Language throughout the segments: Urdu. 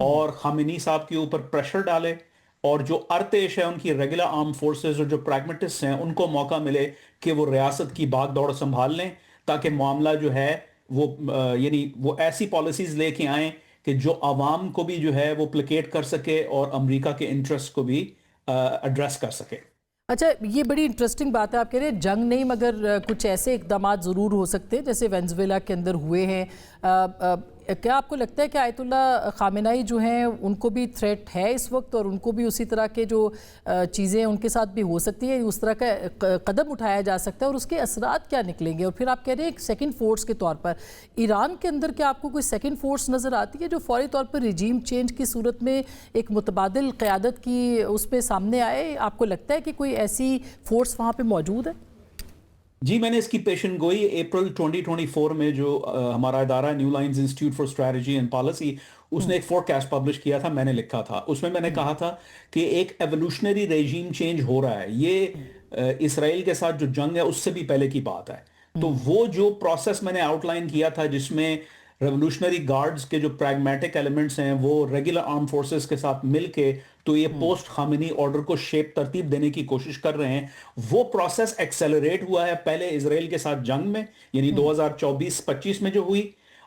اور خامنی صاحب کے اوپر پریشر ڈالے اور جو ارتش ہے ان کی ریگولر آرم فورسز اور جو پریگمیٹسٹ ہیں ان کو موقع ملے کہ وہ ریاست کی باغ دوڑ سنبھال لیں تاکہ معاملہ جو ہے وہ یعنی وہ ایسی پالیسیز لے کے آئیں کہ جو عوام کو بھی جو ہے وہ پلیکیٹ کر سکے اور امریکہ کے انٹرسٹ کو بھی ایڈریس کر سکے. اچھا، یہ بڑی انٹرسٹنگ بات ہے. آپ کہہ رہے ہیں جنگ نہیں مگر کچھ ایسے اقدامات ضرور ہو سکتے ہیں جیسے وینزویلا کے اندر ہوئے ہیں. کیا آپ کو لگتا ہے کہ آیت اللہ خامنہئی جو ہیں ان کو بھی تھریٹ ہے اس وقت اور ان کو بھی اسی طرح کے جو چیزیں ان کے ساتھ بھی ہو سکتی ہیں، اس طرح کا قدم اٹھایا جا سکتا ہے اور اس کے اثرات کیا نکلیں گے؟ اور پھر آپ کہہ رہے ہیں ایک سیکنڈ فورس کے طور پر ایران کے اندر کیا آپ کو کوئی سیکنڈ فورس نظر آتی ہے جو فوری طور پر رجیم چینج کی صورت میں ایک متبادل قیادت کی اس پہ سامنے آئے؟ آپ کو لگتا ہے کہ کوئی ایسی فورس وہاں پہ موجود ہے؟ جی، میں نے اس کی پیشن گوئی اپریل 2024 میں جو ہمارا ادارہ New Lines Institute for Strategy and Policy, اس نے ایک فورکاسٹ پبلش کیا تھا، میں نے لکھا تھا اس میں نے کہا تھا کہ ایک ایوولوشنری ریجیم چینج ہو رہا ہے. یہ اسرائیل کے ساتھ جو جنگ ہے اس سے بھی پہلے کی بات ہے. تو وہ جو پروسیس میں نے آؤٹ لائن کیا تھا جس میں ریولوشنری گارڈز کے جو پریگمیٹک ایلیمنٹس ہیں وہ ریگولر آرم فورسز کے ساتھ مل کے تو یہ پوسٹ خامنی آرڈر کو شیپ ترتیب دینے کی کوشش کر رہے ہیں. وہ پروسیس ایکسیلریٹ ہوا ہے پہلے اسرائیل کے ساتھ جنگ میں، یعنی 2024-25 میں جو ہوئی،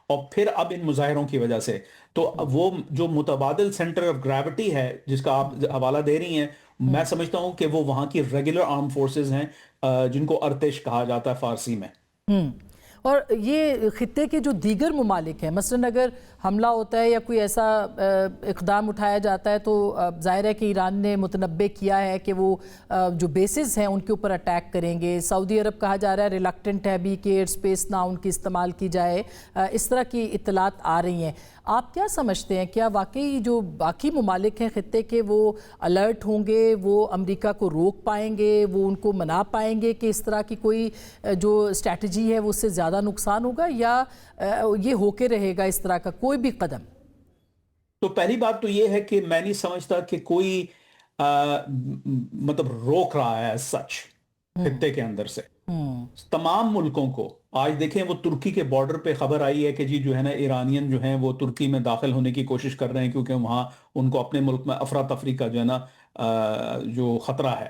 اور پھر اب ان مظاہروں کی وجہ سے. تو وہ جو متبادل سینٹر آف گریوٹی ہے جس کا آپ حوالہ دے رہی ہیں، میں سمجھتا ہوں کہ وہ وہاں کی ریگولر آرم فورسز ہیں جن کو ارتش کہا جاتا ہے فارسی میں. اور یہ خطے کے جو دیگر ممالک ہیں، مثلا اگر حملہ ہوتا ہے یا کوئی ایسا اقدام اٹھایا جاتا ہے تو ظاہر ہے کہ ایران نے متنبع کیا ہے کہ وہ جو بیسز ہیں ان کے اوپر اٹیک کریں گے. سعودی عرب کہا جا رہا ہے ریلکٹنٹ ہے بھی کہ ایئر سپیس نہ ان کی استعمال کی جائے. اس طرح کی اطلاعات آ رہی ہیں. آپ کیا سمجھتے ہیں، کیا واقعی جو باقی ممالک ہیں خطے کے وہ الرٹ ہوں گے، وہ امریکہ کو روک پائیں گے، وہ ان کو منا پائیں گے کہ اس طرح کی کوئی جو اسٹریٹجی ہے وہ اس سے زیادہ نقصان ہوگا، یا یہ ہو کے رہے گا اس طرح کا کوئی بھی قدم؟ تو پہلی بات تو یہ ہے کہ میں نہیں سمجھتا کہ کوئی مطلب روک رہا ہے سچ خطے کے اندر سے. تمام ملکوں کو آج دیکھیں، وہ ترکی کے بارڈر پہ خبر آئی ہے کہ جی جو ہے نا ایرانین جو ہیں وہ ترکی میں داخل ہونے کی کوشش کر رہے ہیں کیونکہ وہاں ان کو اپنے ملک میں افراتفری کا جو ہے نا جو خطرہ ہے.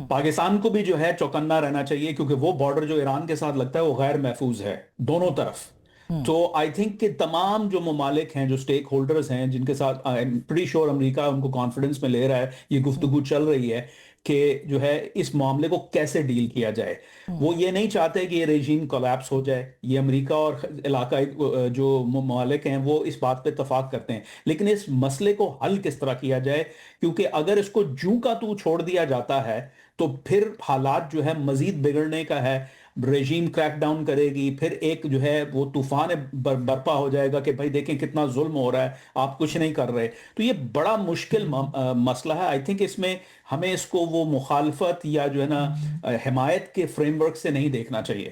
پاکستان کو بھی جو ہے چوکنا رہنا چاہیے کیونکہ وہ بارڈر جو ایران کے ساتھ لگتا ہے وہ غیر محفوظ ہے دونوں طرف. تو آئی تھنک کہ تمام جو ممالک ہیں جو سٹیک ہولڈرز ہیں جن کے ساتھ پریٹی شور امریکہ ان کو کانفیڈنس میں لے رہا ہے، یہ گفتگو چل رہی ہے کہ جو ہے اس معاملے کو کیسے ڈیل کیا جائے. وہ یہ نہیں چاہتے کہ یہ ریجیم کولیپس ہو جائے. یہ امریکہ اور علاقائی جو ممالک ہیں وہ اس بات پہ اتفاق کرتے ہیں، لیکن اس مسئلے کو حل کس طرح کیا جائے، کیونکہ اگر اس کو جوں کا تو چھوڑ دیا جاتا ہے تو پھر حالات جو ہے مزید بگڑنے کا ہے. ریجیم کریک ڈاؤن کرے گی، پھر ایک جو ہے وہ طوفان برپا ہو جائے گا کہ بھائی دیکھیں کتنا ظلم ہو رہا ہے، آپ کچھ نہیں کر رہے. تو یہ بڑا مشکل مسئلہ ہے. آئی تھنک اس میں ہمیں اس کو وہ مخالفت یا جو ہے نا حمایت کے فریم ورک سے نہیں دیکھنا چاہیے.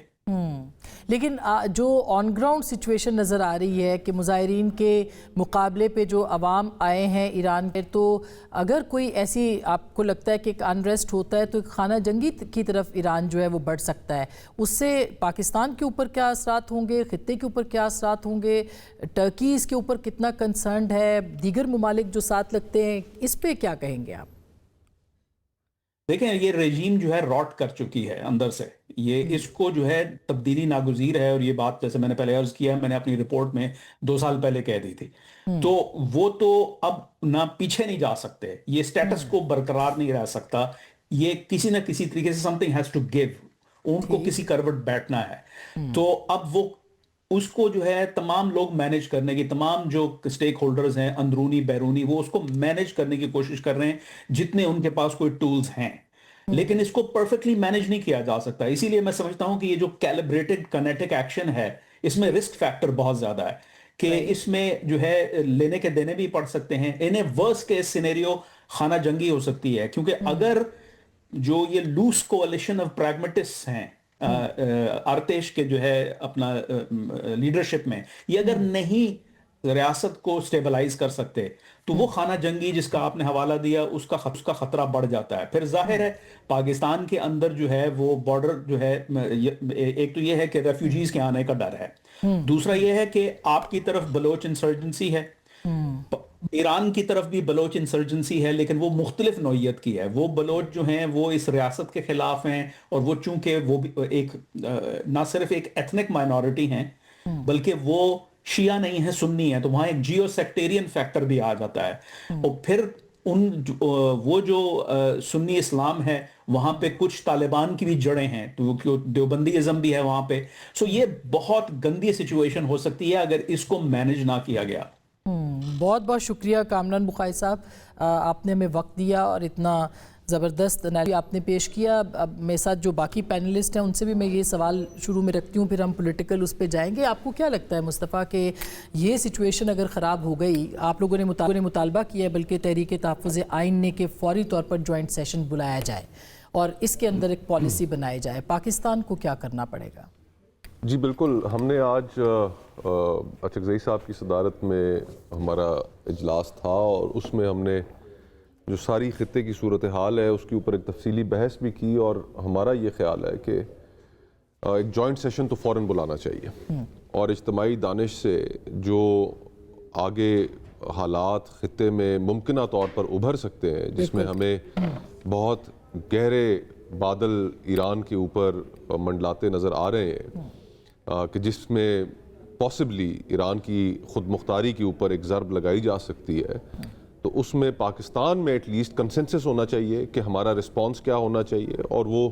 لیکن جو آن گراؤنڈ سچویشن نظر آ رہی ہے کہ مظاہرین کے مقابلے پہ جو عوام آئے ہیں ایران کے، تو اگر کوئی ایسی آپ کو لگتا ہے کہ ایک انریسٹ ہوتا ہے تو ایک خانہ جنگی کی طرف ایران جو ہے وہ بڑھ سکتا ہے، اس سے پاکستان کے اوپر کیا اثرات ہوں گے، خطے کے اوپر کیا اثرات ہوں گے، ٹرکی اس کے اوپر کتنا کنسرنڈ ہے، دیگر ممالک جو ساتھ لگتے ہیں، اس پہ کیا کہیں گے آپ؟ دیکھیں، یہ رجیم جو ہے راٹ کر چکی ہے اندر سے. یہ اس کو جو ہے تبدیلی ناگزیر ہے، اور یہ بات جیسے میں نے پہلے عرض کیا، میں نے اپنی رپورٹ میں 2 سال پہلے کہہ دی تھی. تو وہ تو اب نہ پیچھے نہیں جا سکتے، یہ سٹیٹس کو برقرار نہیں رہ سکتا. یہ کسی نہ کسی طریقے سے something has to give، اونٹ کو کسی کروٹ بیٹھنا ہے. تو اب وہ اس کو جو ہے تمام لوگ مینج کرنے کی، تمام جو سٹیک ہولڈرز ہیں اندرونی بیرونی، وہ اس کو مینج کرنے کی کوشش کر رہے ہیں جتنے ان کے پاس کوئی ٹولز ہیں. لیکن اس کو پرفیکٹلی مینج نہیں کیا جا سکتا. اسی لیے میں سمجھتا ہوں کہ یہ جو کیلیبریٹڈ کنیٹک ایکشن ہے اس میں رسک فیکٹر بہت زیادہ ہے کہ اس میں جو ہے لینے کے دینے بھی پڑ سکتے ہیں. انہیں ورسٹ کیس سینیریو خانہ جنگی ہو سکتی ہے، کیونکہ اگر جو یہ لوس کوalition آف پریگمیٹسٹ ہیں ارتش کے جو ہے اپنا لیڈرشپ میں، یہ اگر نہیں ریاست کو سٹیبلائز کر سکتے تو وہ خانہ جنگی جس کا آپ نے حوالہ دیا اس کا خطرہ بڑھ جاتا ہے. پھر ظاہر ہے پاکستان کے اندر جو ہے وہ بارڈر جو ہے، ایک تو یہ ہے کہ ریفیوجیز کے آنے کا ڈر ہے، دوسرا یہ ہے کہ آپ کی طرف بلوچ انسرجنسی ہے، ایران کی طرف بھی بلوچ انسرجنسی ہے لیکن وہ مختلف نوعیت کی ہے. وہ بلوچ جو ہیں وہ اس ریاست کے خلاف ہیں اور وہ چونکہ وہ بھی ایک نہ صرف ایک ایتھنک مائنورٹی ہیں بلکہ وہ شیعہ نہیں ہے سنی ہے, تو وہاں ایک جیو سیکٹیرین فیکٹر بھی آ جاتا ہے. اور پھر وہ جو سنی اسلام ہے وہاں پہ کچھ طالبان کی بھی جڑیں ہیں, تو دیوبندی ازم بھی ہے وہاں پہ. سو یہ بہت گندی سچویشن ہو سکتی ہے اگر اس کو مینج نہ کیا گیا. بہت بہت شکریہ کامران بخاری صاحب, آپ نے ہمیں وقت دیا اور اتنا زبردست انالیسس آپ نے پیش کیا. اب میرے ساتھ جو باقی پینلسٹ ہیں ان سے بھی میں یہ سوال شروع میں رکھتی ہوں, پھر ہم پولیٹیکل اس پہ جائیں گے. آپ کو کیا لگتا ہے مصطفیٰ کہ یہ سچویشن اگر خراب ہو گئی, آپ لوگوں نے مطالبہ کیا ہے بلکہ تحریک تحفظ آئین نے کہ فوری طور پر جوائنٹ سیشن بلایا جائے اور اس کے اندر ایک پالیسی بنائی جائے, پاکستان کو کیا کرنا پڑے گا؟ جی بالکل, ہم نے آج اچکزئی صاحب کی صدارت میں ہمارا اجلاس تھا اور اس میں ہم نے جو ساری خطے کی صورتحال ہے اس کے اوپر ایک تفصیلی بحث بھی کی, اور ہمارا یہ خیال ہے کہ ایک جوائنٹ سیشن تو فوراً بلانا چاہیے اور اجتماعی دانش سے جو آگے حالات خطے میں ممکنہ طور پر ابھر سکتے ہیں, جس میں ہمیں بہت گہرے بادل ایران کے اوپر منڈلاتے نظر آ رہے ہیں کہ جس میں پاسبلی ایران کی خود مختاری کے اوپر ایک ضرب لگائی جا سکتی ہے, تو اس میں پاکستان میں ایٹ لیسٹ کنسنسس ہونا چاہیے کہ ہمارا رسپانس کیا ہونا چاہیے, اور وہ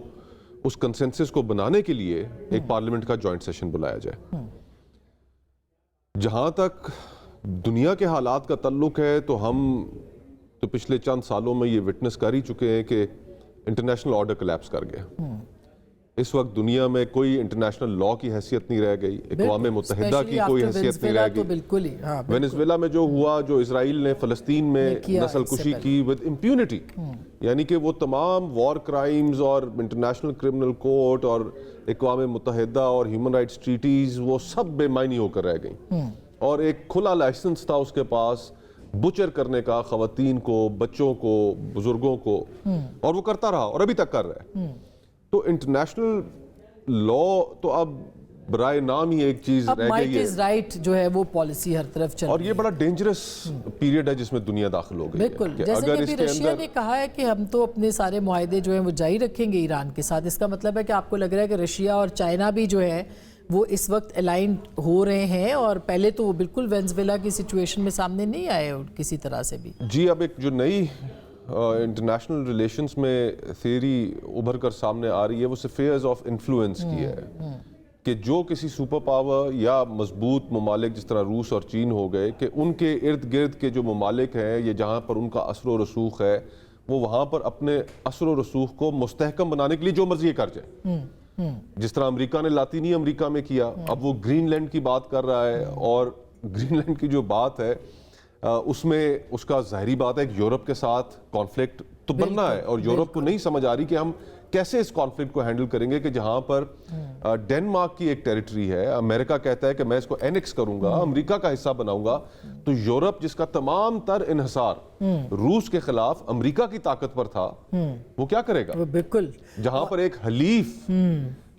اس کنسنسس کو بنانے کے لیے ایک پارلیمنٹ کا جوائنٹ سیشن بلایا جائے. جہاں تک دنیا کے حالات کا تعلق ہے تو ہم تو پچھلے چند سالوں میں یہ وٹنس کر ہی چکے ہیں کہ انٹرنیشنل آرڈر کلیپس کر گیا. اس وقت دنیا میں کوئی انٹرنیشنل لا کی حیثیت نہیں رہ گئی, اقوام متحدہ کی کوئی حیثیت نہیں رہ گئی. وینزویلا میں جو ہوا, جو اسرائیل نے فلسطین میں نسل کشی کی ود امپیونٹی, یعنی کہ وہ تمام وار کرائمز اور انٹرنیشنل کرمنل کورٹ اور اقوام متحدہ اور ہیومن رائٹس ٹریٹیز وہ سب بے معنی ہو کر رہ گئیں, اور ایک کھلا لائسنس تھا اس کے پاس بچر کرنے کا خواتین کو, بچوں کو, بزرگوں کو, اور وہ کرتا رہا اور ابھی تک کر رہا ہے. تو انٹرنیشنل لا تو اب برائے نام ہی ایک چیز رہ گئی ہے, رائٹ جو ہے وہ پالیسی ہر طرف چل رہی ہے, اور یہ بڑا ڈینجرس پیریڈ ہے جس میں دنیا داخل ہو گئی ہے. بالکل, جیسے کہ رشیا نے کہا ہے کہ ہم تو اپنے سارے معاہدے جو ہیں وہ جاری رکھیں گے ایران کے ساتھ. اس کا مطلب ہے کہ آپ کو لگ رہا ہے کہ رشیا اور چائنا بھی جو ہے وہ اس وقت الائن ہو رہے ہیں, اور پہلے تو وہ بالکل وینزویلا کی سچویشن میں سامنے نہیں آئے کسی طرح سے بھی. جی, اب ایک جو نئی انٹرنیشنل ریلیشنز میں تھیوری ابھر کر سامنے آ رہی ہے وہ سفیئرز آف انفلوئنس کی ہے, کہ جو کسی سپر پاور یا مضبوط ممالک جس طرح روس اور چین ہو گئے, کہ ان کے ارد گرد کے جو ممالک ہیں یا جہاں پر ان کا اثر و رسوخ ہے, وہ وہاں پر اپنے اثر و رسوخ کو مستحکم بنانے کے لیے جو مرضی کر جائیں. جس طرح امریکہ نے لاطینی امریکہ میں کیا, اب وہ گرین لینڈ کی بات کر رہا ہے, اور گرین لینڈ کی جو بات ہے اس میں اس کا ظاہری بات ہے کہ یورپ کے ساتھ کانفلکٹ تو بننا ہے, اور یورپ کو نہیں سمجھ آ رہی کہ ہم کیسے اس کانفلکٹ کو ہینڈل کریں گے, کہ جہاں پر ڈینمارک کی ایک ٹیریٹری ہے, امریکہ کہتا ہے کہ میں اس کو اینکس کروں گا, امریکہ کا حصہ بناؤں گا, تو یورپ جس کا تمام تر انحصار روس کے خلاف امریکہ کی طاقت پر تھا, وہ کیا کرے گا؟ بالکل, جہاں پر ایک حلیف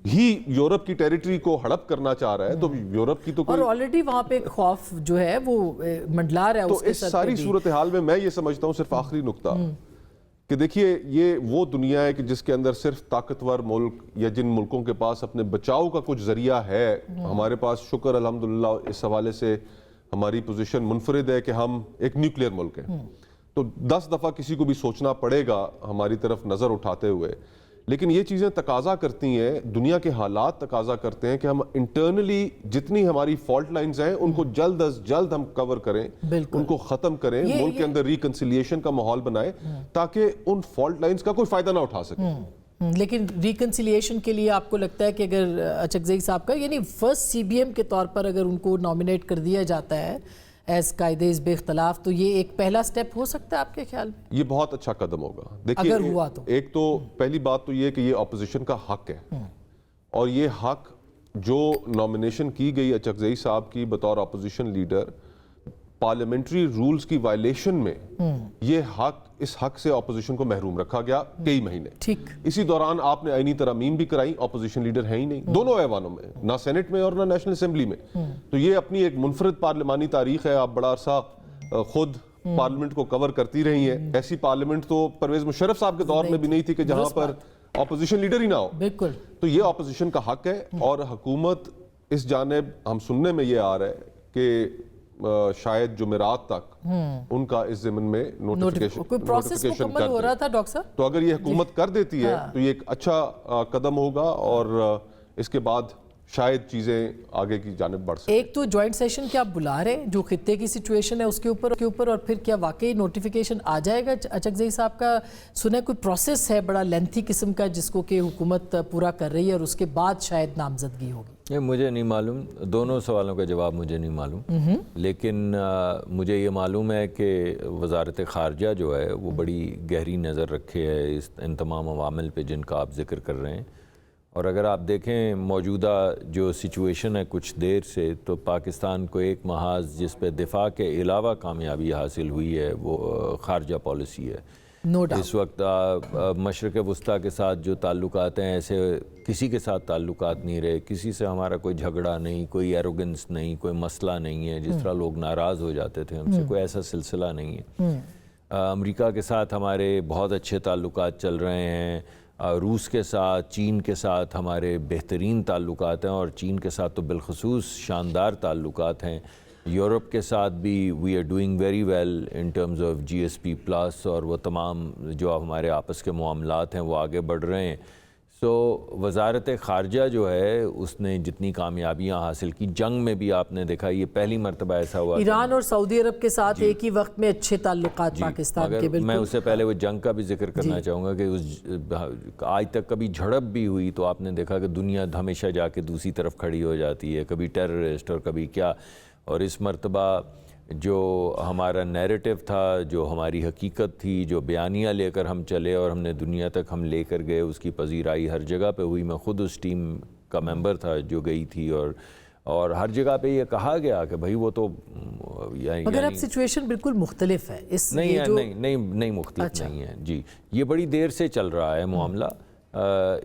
ہی یورپ کی ٹیریٹری کو ہڑپ کرنا چاہ رہا ہے, تو یورپ کی تو کوئی, اور آلریڈی وہاں پہ خوف جو ہے وہ منڈلا رہا ہے. تو اس ساری صورتحال میں یہ سمجھتا ہوں صرف آخری نقطہ کہ دیکھیے یہ وہ دنیا ہے کہ جس کے اندر صرف طاقتور ملک یا جن ملکوں کے پاس اپنے بچاؤ کا کچھ ذریعہ ہے, ہمارے پاس شکر الحمدللہ اس حوالے سے ہماری پوزیشن منفرد ہے کہ ہم ایک نیوکلیر ملک ہیں, تو 10 دفعہ کسی کو بھی سوچنا پڑے گا ہماری طرف نظر اٹھاتے ہوئے. لیکن یہ چیزیں تقاضا کرتی ہیں, دنیا کے حالات تقاضا کرتے ہیں کہ ہم انٹرنلی جتنی ہماری فالٹ لائنز ہیں ان کو جلد از جلد ہم کور کریں, ان کو ختم کریں, ملک کے اندر ریکنسیلیشن کا ماحول بنائیں تاکہ ان فالٹ لائنز کا کوئی فائدہ نہ اٹھا سکیں. لیکن ریکنسیلیشن کے لیے آپ کو لگتا ہے کہ اگر اچکزئی صاحب کا یعنی فرسٹ سی بی ایم کے طور پر اگر ان کو نامینیٹ کر دیا جاتا ہے ایز قائد حزب اختلاف, تو یہ ایک پہلا سٹیپ ہو سکتا ہے آپ کے خیال میں؟ یہ بہت اچھا قدم ہوگا. دیکھیے اگر ہوا تو ایک تو پہلی بات تو یہ کہ یہ اپوزیشن کا حق ہے, اور یہ حق جو نامینیشن کی گئی اچکزئی صاحب کی بطور اپوزیشن لیڈر, پارلیمنٹری رولز کی وائلیشن میں یہ حق, اس حق سے اپوزیشن کو محروم رکھا گیا کئی مہینے. ٹھیک, اسی دوران آپ نے آئینی ترامیم بھی کرائی, اپوزیشن لیڈر ہے ہی نہیں دونوں ایوانوں میں, نہ سینٹ میں اور نہ نیشنل اسمبلی میں. تو یہ اپنی ایک منفرد پارلیمانی تاریخ ہے. آپ بڑا عرصہ خود پارلیمنٹ کو کور کرتی رہی ہیں. ایسی پارلیمنٹ تو پرویز مشرف صاحب کے دور میں بھی نہیں تھی کہ جہاں پر اپوزیشن لیڈر ہی نہ ہو. بالکل. تو یہ اپوزیشن کا حق ہے, اور حکومت اس جانب ہم سننے میں یہ آ رہا ہے کہ شاید جمعرات تک ان کا اس ضمن میں نوٹیفیکیشن مکمل ہو رہا تھا ڈاکٹر صاحب. تو اگر یہ حکومت کر دیتی ہے تو یہ ایک اچھا قدم ہوگا, اور اس کے بعد شاید چیزیں آگے کی جانب بڑھ سکیں. ایک تو جوائنٹ سیشن کیا آپ بلا رہے ہیں جو خطے کی سچویشن ہے اس کے اوپر, اور پھر کیا واقعی نوٹیفیکیشن آ جائے گا؟ اچکزئی صاحب کا سنا کوئی پروسیس ہے بڑا لینتھی قسم کا جس کو کہ حکومت پورا کر رہی ہے, اور اس کے بعد شاید نامزدگی ہوگی. یہ مجھے نہیں معلوم, دونوں سوالوں کا جواب مجھے نہیں معلوم, لیکن مجھے یہ معلوم ہے کہ وزارت خارجہ جو ہے وہ بڑی گہری نظر رکھے ہے ان تمام عوامل پہ جن کا آپ ذکر کر رہے ہیں. اور اگر آپ دیکھیں موجودہ جو سچویشن ہے کچھ دیر سے, تو پاکستان کو ایک محاذ جس پہ دفاع کے علاوہ کامیابی حاصل ہوئی ہے وہ خارجہ پالیسی ہے. اس وقت مشرق وسطیٰ کے ساتھ جو تعلقات ہیں ایسے کسی کے ساتھ تعلقات نہیں رہے, کسی سے ہمارا کوئی جھگڑا نہیں, کوئی ایروگنس نہیں, کوئی مسئلہ نہیں ہے. جس طرح لوگ ناراض ہو جاتے تھے ہم سے, کوئی ایسا سلسلہ نہیں ہے. امریکہ کے ساتھ ہمارے بہت اچھے تعلقات چل رہے ہیں, روس کے ساتھ, چین کے ساتھ ہمارے بہترین تعلقات ہیں, اور چین کے ساتھ تو بالخصوص شاندار تعلقات ہیں. یورپ کے ساتھ بھی we are doing very well in terms of G S P plus, اور وہ تمام جو ہمارے آپس کے معاملات ہیں وہ آگے بڑھ رہے ہیں. سو وزارت خارجہ جو ہے اس نے جتنی کامیابیاں حاصل کی, جنگ میں بھی آپ نے دیکھا یہ پہلی مرتبہ ایسا ہوا. ایران اور سعودی عرب کے ساتھ ایک ہی وقت میں اچھے تعلقات پاکستان کے. میں اس سے پہلے وہ جنگ کا بھی ذکر کرنا چاہوں گا کہ آج تک کبھی جھڑپ بھی ہوئی تو آپ نے دیکھا کہ دنیا ہمیشہ جا کے دوسری طرف کھڑی ہو جاتی ہے, کبھی ٹیررسٹ اور کبھی کیا. اور اس مرتبہ جو ہمارا نیریٹو تھا, جو ہماری حقیقت تھی, جو بیانیہ لے کر ہم چلے اور ہم نے دنیا تک ہم لے کر گئے, اس کی پذیرائی ہر جگہ پہ ہوئی. میں خود اس ٹیم کا ممبر تھا جو گئی تھی, اور ہر جگہ پہ یہ کہا گیا کہ بھائی وہ تو مگر اب سچویشن بالکل مختلف ہے. نہیں مختلف نہیں ہے جی, یہ بڑی دیر سے چل رہا ہے معاملہ.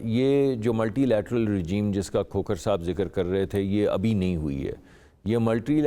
یہ جو ملٹی لیٹرل رجیم جس کا کھوکھر صاحب ذکر کر رہے تھے یہ ابھی نہیں ہوئی ہے. یہ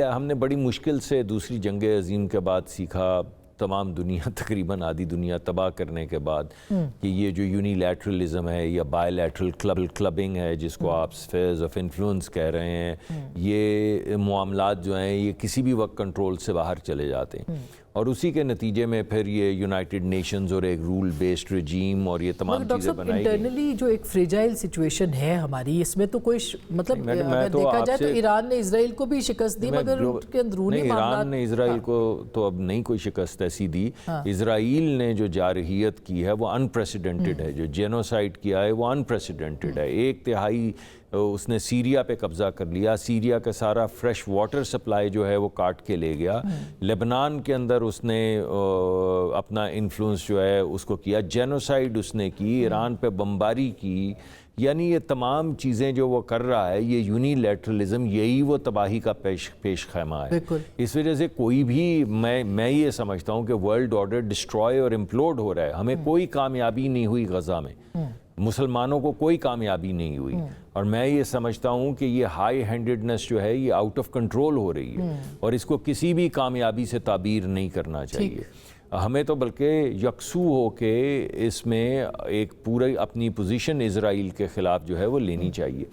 ہم نے بڑی مشکل سے دوسری جنگ عظیم کے بعد سیکھا, تمام دنیا تقریباً آدھی دنیا تباہ کرنے کے بعد, کہ یہ جو یونی لیٹرلزم ہے یا بائی لیٹرل کلبنگ ہے جس کو آپ اسفیئرز آف انفلوئنس کہہ رہے ہیں, یہ معاملات جو ہیں یہ کسی بھی وقت کنٹرول سے باہر چلے جاتے ہیں. اور اسی کے نتیجے میں پھر یہ یونائٹڈ نیشنز اور ایک رول بیسڈ رجیم اور یہ تمام چیزیں بنائی گئی. انٹرنلی جو ایک فریجائل سچویشن ہے ہماری, اس میں تو کوئی مطلب اگر دیکھا جائے تو ایران نے اسرائیل کو بھی شکست دی, مگر ان کے اندرونی معاملات. ایران نے اسرائیل کو تو اب نہیں کوئی شکست ایسی دی. اسرائیل نے جو جارحیت کی ہے وہ انپریسیڈنٹڈ ہے, جو جینوسائیڈ کیا ہے وہ انپریسیڈنٹڈ ہے. 1/3 اس نے سیریا پہ قبضہ کر لیا, سیریا کا سارا فریش واٹر سپلائی جو ہے وہ کاٹ کے لے گیا. لبنان کے اندر اس نے اپنا انفلوئنس جو ہے اس کو کیا, جینوسائیڈ اس نے کی, ایران پہ بمباری کی. یعنی یہ تمام چیزیں جو وہ کر رہا ہے, یہ یونی لیٹرلزم, یہی وہ تباہی کا پیش خیمہ ہے. اس وجہ سے کوئی بھی, میں یہ سمجھتا ہوں کہ ورلڈ آرڈر ڈسٹرائے اور امپلوڈ ہو رہا ہے. ہمیں کوئی کامیابی نہیں ہوئی غزہ میں, مسلمانوں کو کوئی کامیابی نہیں ہوئی, اور میں یہ سمجھتا ہوں کہ یہ ہائی ہینڈڈنس جو ہے یہ آؤٹ آف کنٹرول ہو رہی ہے, اور اس کو کسی بھی کامیابی سے تعبیر نہیں کرنا چاہیے. ہمیں تو بلکہ یکسو ہو کے اس میں ایک پوری اپنی پوزیشن اسرائیل کے خلاف جو ہے وہ لینی چاہیے.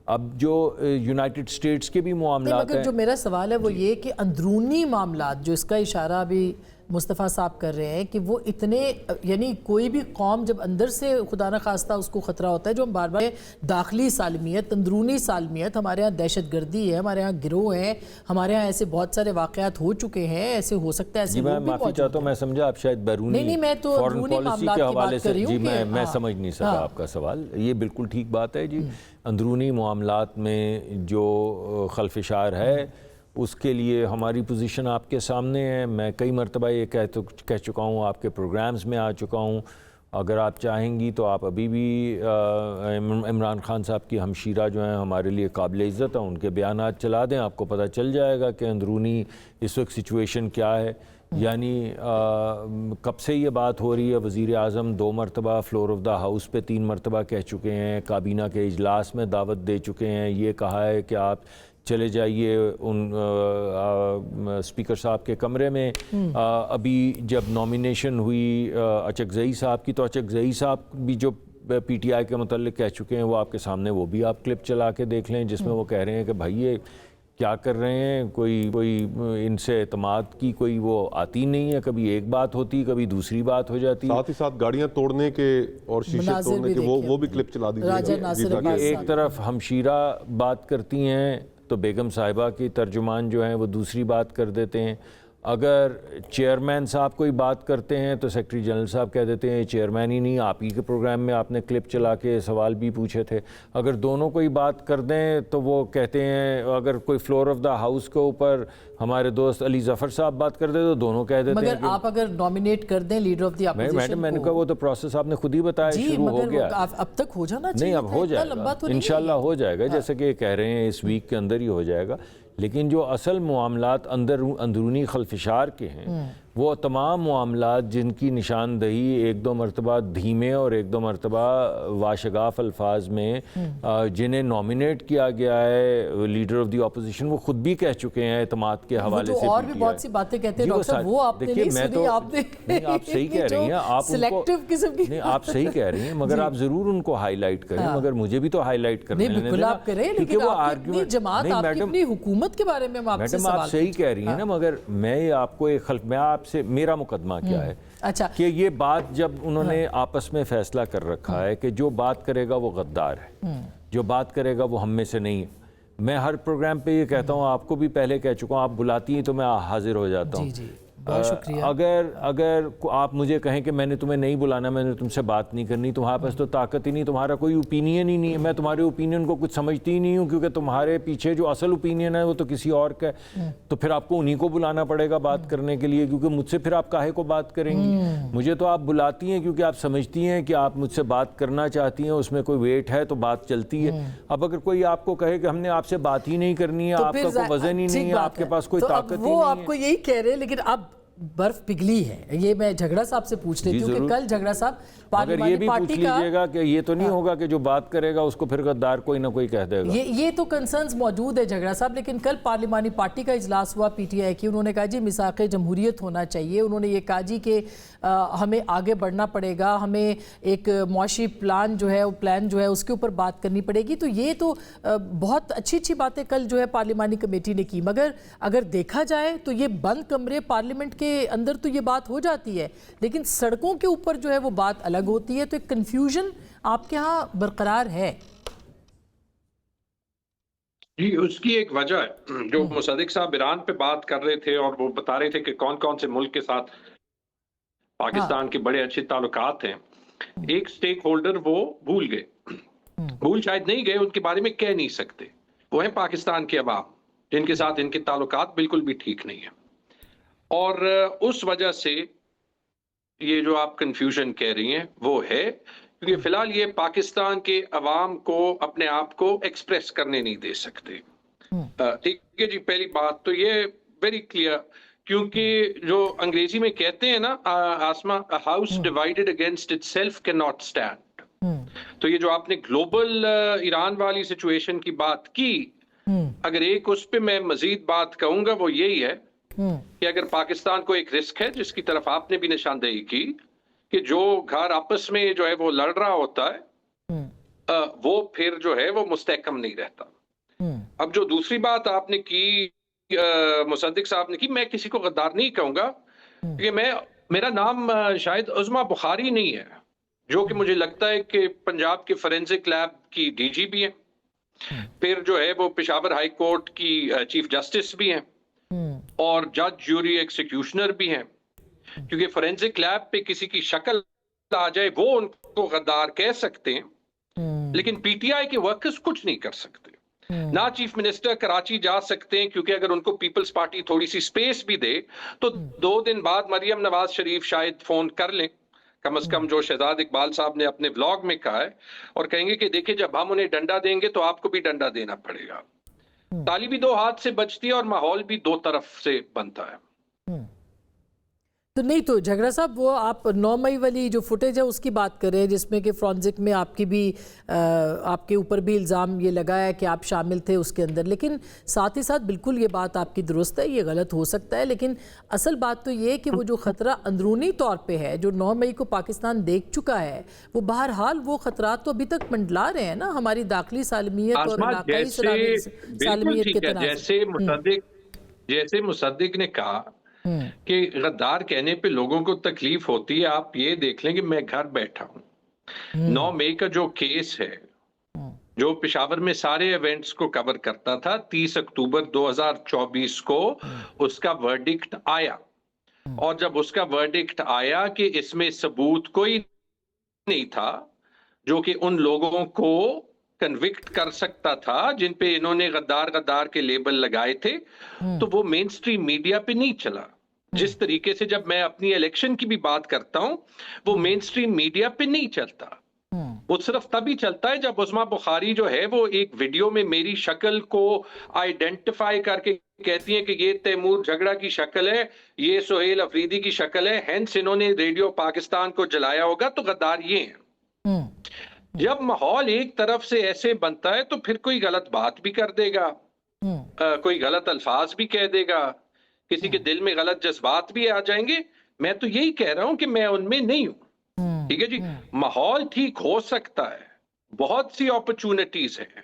اب جو یونائٹڈ اسٹیٹس کے بھی معاملات ہیں, جو میرا سوال ہے وہ یہ کہ اندرونی معاملات جو اس کا اشارہ بھی مصطفیٰ صاحب کر رہے ہیں کہ وہ اتنے, یعنی کوئی بھی قوم جب اندر سے خدا نخواستہ اس کو خطرہ ہوتا ہے, جو ہم بار بار داخلی سالمیت, اندرونی سالمیت, ہمارے ہاں دہشت گردی ہے, ہمارے ہاں گروہ ہیں, ہمارے ہاں ایسے بہت سارے واقعات ہو چکے ہیں, ایسے ہو سکتا ہے ایسے میں معافی چاہتا ہوں, میں سمجھا آپ شاید بیرونی فورن پالیسی کے حوالے سے, جی میں سمجھ نہیں سکا آپ کا سوال. یہ بالکل ٹھیک بات ہے جی, اندرونی معاملات میں جو خلفشار ہے اس کے لیے ہماری پوزیشن آپ کے سامنے ہے. میں کئی مرتبہ یہ کہہ چکا ہوں, آپ کے پروگرامز میں آ چکا ہوں. اگر آپ چاہیں گی تو آپ ابھی بھی عمران خان صاحب کی ہمشیرہ جو ہیں ہمارے لیے قابل عزت ہیں, ان کے بیانات چلا دیں, آپ کو پتہ چل جائے گا کہ اندرونی اس وقت سچویشن کیا ہے. یعنی کب سے یہ بات ہو رہی ہے, وزیر اعظم 2 مرتبہ فلور آف دا ہاؤس پہ 3 مرتبہ کہہ چکے ہیں, کابینہ کے اجلاس میں دعوت دے چکے ہیں, یہ کہا ہے کہ آپ چلے جائیے ان اسپیکر صاحب کے کمرے میں. ابھی جب نامینیشن ہوئی اچکزئی صاحب کی تو اچکزئی صاحب بھی جو پی ٹی آئی کے متعلق کہہ چکے ہیں وہ آپ کے سامنے وہ بھی آپ کلپ چلا کے دیکھ لیں جس میں وہ کہہ رہے ہیں کہ بھائی یہ کیا کر رہے ہیں, کوئی ان سے اعتماد کی کوئی وہ آتی نہیں ہے, کبھی ایک بات ہوتی کبھی دوسری بات ہو جاتی. ساتھ ہی ساتھ گاڑیاں توڑنے کے اور شیشے توڑنے کے وہ بھی کلپ چلا دیجیے. ایک طرف ہمشیرہ بات کرتی ہیں تو بیگم صاحبہ کی ترجمان جو ہیں وہ دوسری بات کر دیتے ہیں. اگر چیئرمین صاحب کوئی بات کرتے ہیں تو سیکرٹری جنرل صاحب کہہ دیتے ہیں چیئرمین ہی نہیں, آپ ہی کے پروگرام میں آپ نے کلپ چلا کے سوال بھی پوچھے تھے. اگر دونوں کوئی بات کر دیں تو وہ کہتے ہیں, اگر کوئی فلور آف دا ہاؤس کے اوپر ہمارے دوست علی ظفر صاحب بات کر دیں تو دونوں کہہ دیتے ہیں. مگر آپ اگر نومینیٹ کر دیں لیڈر آف دی اپوزیشن میں نے کہا وہ تو پروسیس آپ نے خود ہی بتایا شروع ہو گیا. اب تک ہو جانا چاہیے. نہیں, اب ہو جائے گا انشاءاللہ ہو جائے گا, جیسے کہ کہہ رہے ہیں اس ویک کے اندر ہی ہو جائے گا. لیکن جو اصل معاملات اندرونی خلفشار کے ہیں وہ تمام معاملات جن کی نشاندہی ایک دو مرتبہ دھیمے اور ایک دو مرتبہ واشگاف الفاظ میں جنہیں نومینیٹ کیا گیا ہے لیڈر آف دی اپوزیشن وہ خود بھی کہہ چکے ہیں اعتماد کے حوالے سے. اور بھی بہت سی باتیں کہتے ہیں ڈاکٹر صاحب, وہ آپ نے نہیں سنی. آپ صحیح کہہ رہی ہیں, آپ صحیح کہہ رہی ہیں, مگر آپ ضرور ان کو ہائی لائٹ کریں. مگر مجھے بھی تو ہائی لائٹ کرنے نہیں, بالکل آپ کریں, لیکن آپ کی اپنی جماعت, آپ کی اپنی حکومت کے بارے میں آپ سے سوال. آپ صحیح کہہ رہی ہیں نا, مگر میں آپ کو میں آپ سے میرا مقدمہ کیا ہے کہ یہ بات جب انہوں نے آپس میں فیصلہ کر رکھا ہے کہ جو بات کرے گا وہ غدار ہے, جو بات کرے گا وہ ہم میں سے نہیں ہے. میں ہر پروگرام پہ یہ کہتا ہوں, آپ کو بھی پہلے کہہ چکا ہوں, آپ بلاتی ہیں تو میں حاضر ہو جاتا ہوں. بہت شکریہ. اگر آپ مجھے کہیں کہ میں نے تمہیں نہیں بلانا, میں نے تم سے بات نہیں کرنی, تمہارے پاس تو طاقت ہی نہیں, تمہارا کوئی اوپینین ہی نہیں ہے, میں تمہارے اوپینین کو کچھ سمجھتی ہی نہیں ہوں, کیونکہ تمہارے پیچھے جو اصل اوپینین ہے وہ تو کسی اور کا ہے, تو پھر آپ کو انہی کو بلانا پڑے گا بات کرنے کے لیے, کیونکہ مجھ سے پھر آپ کاہے کو بات کریں گی. مجھے تو آپ بلاتی ہیں کیونکہ آپ سمجھتی ہیں کہ آپ مجھ سے بات کرنا چاہتی ہیں, اس میں کوئی ویٹ ہے تو بات چلتی ہے. اب اگر کوئی آپ کو کہے کہ ہم نے آپ سے بات ہی نہیں کرنی ہے, آپ کا کوئی وزن ہی نہیں ہے, آپ کے پاس کوئی طاقت ہی نہیں ہے. وہ آپ کو یہی کہہ رہے ہیں, لیکن اب برف پگھلی ہے. یہ میں جھگڑا صاحب سے پوچھ لیتی ہوں کہ کل جھگڑا صاحب پارلیمانی پارٹی کا, لیجئے گا کہ یہ تو نہیں ہوگا کہ جو بات کرے گا اس کو پھر غدار کوئی نہ کوئی کہہ دے گا. یہ تو کنسرنز موجود ہے جھگڑا صاحب, لیکن کل پارلیمانی پارٹی کا اجلاس ہوا پی ٹی آئی کی. انہوں نے کہا جی میثاق جمہوریت ہونا چاہیے. انہوں نے یہ کہا جی کہ ہمیں آگے بڑھنا پڑے گا, ہمیں ایک معاشی پلان جو ہے اس کے اوپر بات کرنی پڑے گی. تو یہ تو بہت اچھی باتیں کل جو ہے پارلیمانی کمیٹی نے کی, مگر اگر دیکھا جائے تو یہ بند کمرے پارلیمنٹ کے اندر تو یہ بات ہو جاتی ہے, لیکن سڑکوں کے اوپر جو ہے وہ بات الگ ہوتی ہے. تو ایک کنفیوژن آپ کے ہاں برقرار ہے. جی, اس کی ایک وجہ ہے جو مصدق صاحب ایران پہ بات کر رہے تھے اور وہ بتا رہے تھے کہ کون کون سے ملک کے ساتھ پاکستان کے بڑے اچھے تعلقات ہیں. ایک سٹیک ہولڈر وہ بھول گئے, بھول شاید نہیں گئے, ان کے بارے میں کہہ نہیں سکتے, وہ ہیں پاکستان کے عوام جن کے ساتھ ان کے تعلقات بالکل بھی ٹھیک نہیں ہیں. اور اس وجہ سے یہ جو آپ کنفیوژن کہہ رہی ہیں وہ ہے, کیونکہ فی الحال یہ پاکستان کے عوام کو اپنے آپ کو ایکسپریس کرنے نہیں دے سکتے. ٹھیک ہے جی, پہلی بات تو یہ ویری کلیئر, کیونکہ جو انگریزی میں کہتے ہیں نا آسما, house divided against itself cannot stand. تو یہ جو آپ نے گلوبل ایران والی سچویشن کی بات کی, اگر ایک اس پہ میں مزید بات کہوں گا وہ یہی ہے کہ اگر پاکستان کو ایک رسک ہے جس کی طرف آپ نے بھی نشاندہی کی کہ جو گھر آپس میں جو ہے وہ لڑ رہا ہوتا ہے وہ پھر جو ہے وہ مستحکم نہیں رہتا. اب جو دوسری بات آپ نے کی, مصدق صاحب نے کی, میں کسی کو غدار نہیں کہوں گا, کیونکہ میرا نام شاید عظما بخاری نہیں ہے, جو کہ مجھے لگتا ہے کہ پنجاب کے فورینسک لیب کی ڈی جی بھی ہیں, پھر جو ہے وہ پشاور ہائی کورٹ کی چیف جسٹس بھی ہیں, اور جج جوری ایکسیکیوشنر بھی ہیں. کیونکہ فورینسک لیب پہ کسی کی شکل آ جائے وہ ان کو غدار کہہ سکتے ہیں, لیکن پی ٹی آئی کے ورکرز کچھ نہیں کر سکتے. نہ چیف منسٹر کراچی جا سکتے ہیں, کیونکہ اگر ان کو پیپلز پارٹی تھوڑی سی سپیس بھی دے تو 2 دن بعد مریم نواز شریف شاید فون کر لیں, کم از کم جو شہزاد اقبال صاحب نے اپنے ولاگ میں کہا ہے, اور کہیں گے کہ دیکھیں جب ہم انہیں ڈنڈا دیں گے تو آپ کو بھی ڈنڈا دینا پڑے گا. تالی بھی 2 ہاتھ سے بجتی ہے اور ماحول بھی 2 طرف سے بنتا ہے. تو نہیں تو جھگڑا صاحب وہ آپ 9 مئی والی جو فوٹیج ہے اس کی بات کر رہے ہیں جس میں کہ فرانزک میں آپ کی بھی آپ کے اوپر بھی الزام یہ لگا ہے کہ آپ شامل تھے اس کے اندر، لیکن ساتھ ہی ساتھ بالکل یہ بات آپ کی درست ہے، یہ غلط ہو سکتا ہے، لیکن اصل بات تو یہ کہ وہ جو خطرہ اندرونی طور پہ ہے جو 9 مئی کو پاکستان دیکھ چکا ہے، وہ بہرحال وہ خطرات تو ابھی تک منڈلا رہے ہیں نا ہماری داخلی سالمیت اور علاقائی سالمیت کے تناظر۔ جیسے مصدق نے کہا کہ غدار کہنے پہ لوگوں کو تکلیف ہوتی ہے، آپ یہ دیکھ لیں کہ میں گھر بیٹھا ہوں، 9 مئی کا جو کیس ہے جو پشاور میں سارے ایونٹس کو کور کرتا تھا، 30 اکتوبر 2024 کو اس کا ورڈکٹ آیا، اور جب اس کا ورڈکٹ آیا کہ اس میں ثبوت کوئی نہیں تھا جو کہ ان لوگوں کو کنوکٹ کر سکتا تھا جن پہ انہوں نے غدار کے لیبل لگائے تھے، تو وہ مین سٹریم میڈیا پہ نہیں چلا۔ جس طریقے سے جب میں اپنی الیکشن کی بھی بات کرتا ہوں، وہ مین سٹریم میڈیا پہ نہیں چلتا، وہ صرف تبھی چلتا ہے جب عظمیٰ بخاری جو ہے وہ ایک ویڈیو میں میری شکل کو آئیڈینٹیفائی کر کے کہتی ہیں کہ یہ تیمور جھگڑا کی شکل ہے، یہ سہیل افریدی کی شکل ہے، ہینس انہوں نے ریڈیو پاکستان کو جلایا ہوگا، تو غدار یہ ہیں۔ جب ماحول ایک طرف سے ایسے بنتا ہے تو پھر کوئی غلط بات بھی کر دے گا، کوئی غلط الفاظ بھی کہہ دے گا، کسی کے دل میں غلط جذبات بھی آ جائیں گے۔ میں تو یہی کہہ رہا ہوں کہ میں ان میں نہیں ہوں، ٹھیک ہے جی۔ ماحول ٹھیک ہو سکتا ہے، بہت سی اپرچونٹیز ہیں،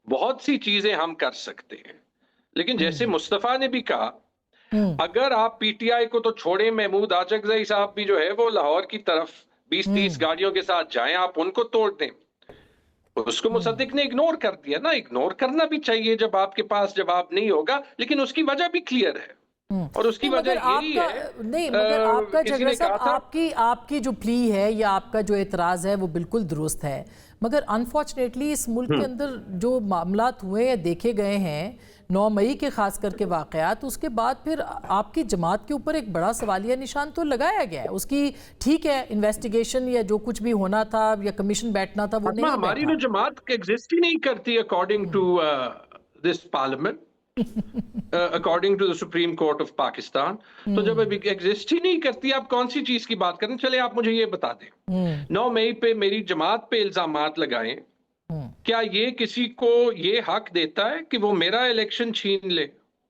بہت سی چیزیں ہم کر سکتے ہیں، لیکن جیسے مصطفیٰ نے بھی کہا، اگر آپ پی ٹی آئی کو تو چھوڑیں، محمود آچکزئی صاحب بھی جو ہے وہ لاہور کی طرف 20-30 گاڑیوں کے ساتھ جائیں، آپ ان کو توڑ دیں، اس کو مصدق نے اگنور کر دیا نا۔ اگنور کرنا بھی چاہیے جب آپ کے پاس جواب نہیں ہوگا، لیکن اس کی وجہ بھی کلیئر ہے، اور اس کی وجہ یہی ہے۔ نہیں مگر آپ کا جھگڑا صاحب آپ کی جو پلی ہے یا آپ کا جو اعتراض ہے وہ بالکل درست ہے، مگر انفارچونیٹلی اس ملک کے اندر جو معاملات ہوئے یا دیکھے گئے ہیں 9 مئی کے خاص کر کے واقعات، اس کے بعد پھر آپ کی جماعت کے اوپر ایک بڑا سوالیہ نشان تو لگایا گیا ہے۔ اس کی ٹھیک ہے انویسٹیگیشن یا جو کچھ بھی ہونا تھا یا کمیشن بیٹھنا تھا وہ نہیں بیٹھا، ہماری جو جماعت ایگزسٹ ہی نہیں کرتی according to this parliament, according to the supreme court of Pakistan, تو جب ابھی ایگزسٹ ہی نہیں کرتی، آپ کون سی چیز کی بات کریں؟ چلے آپ مجھے یہ بتا دیں، 9 مئی پہ میری جماعت پہ الزامات لگائیں، کیا یہ کسی کو یہ حق دیتا ہے کہ وہ میرا الیکشن چھین لے؟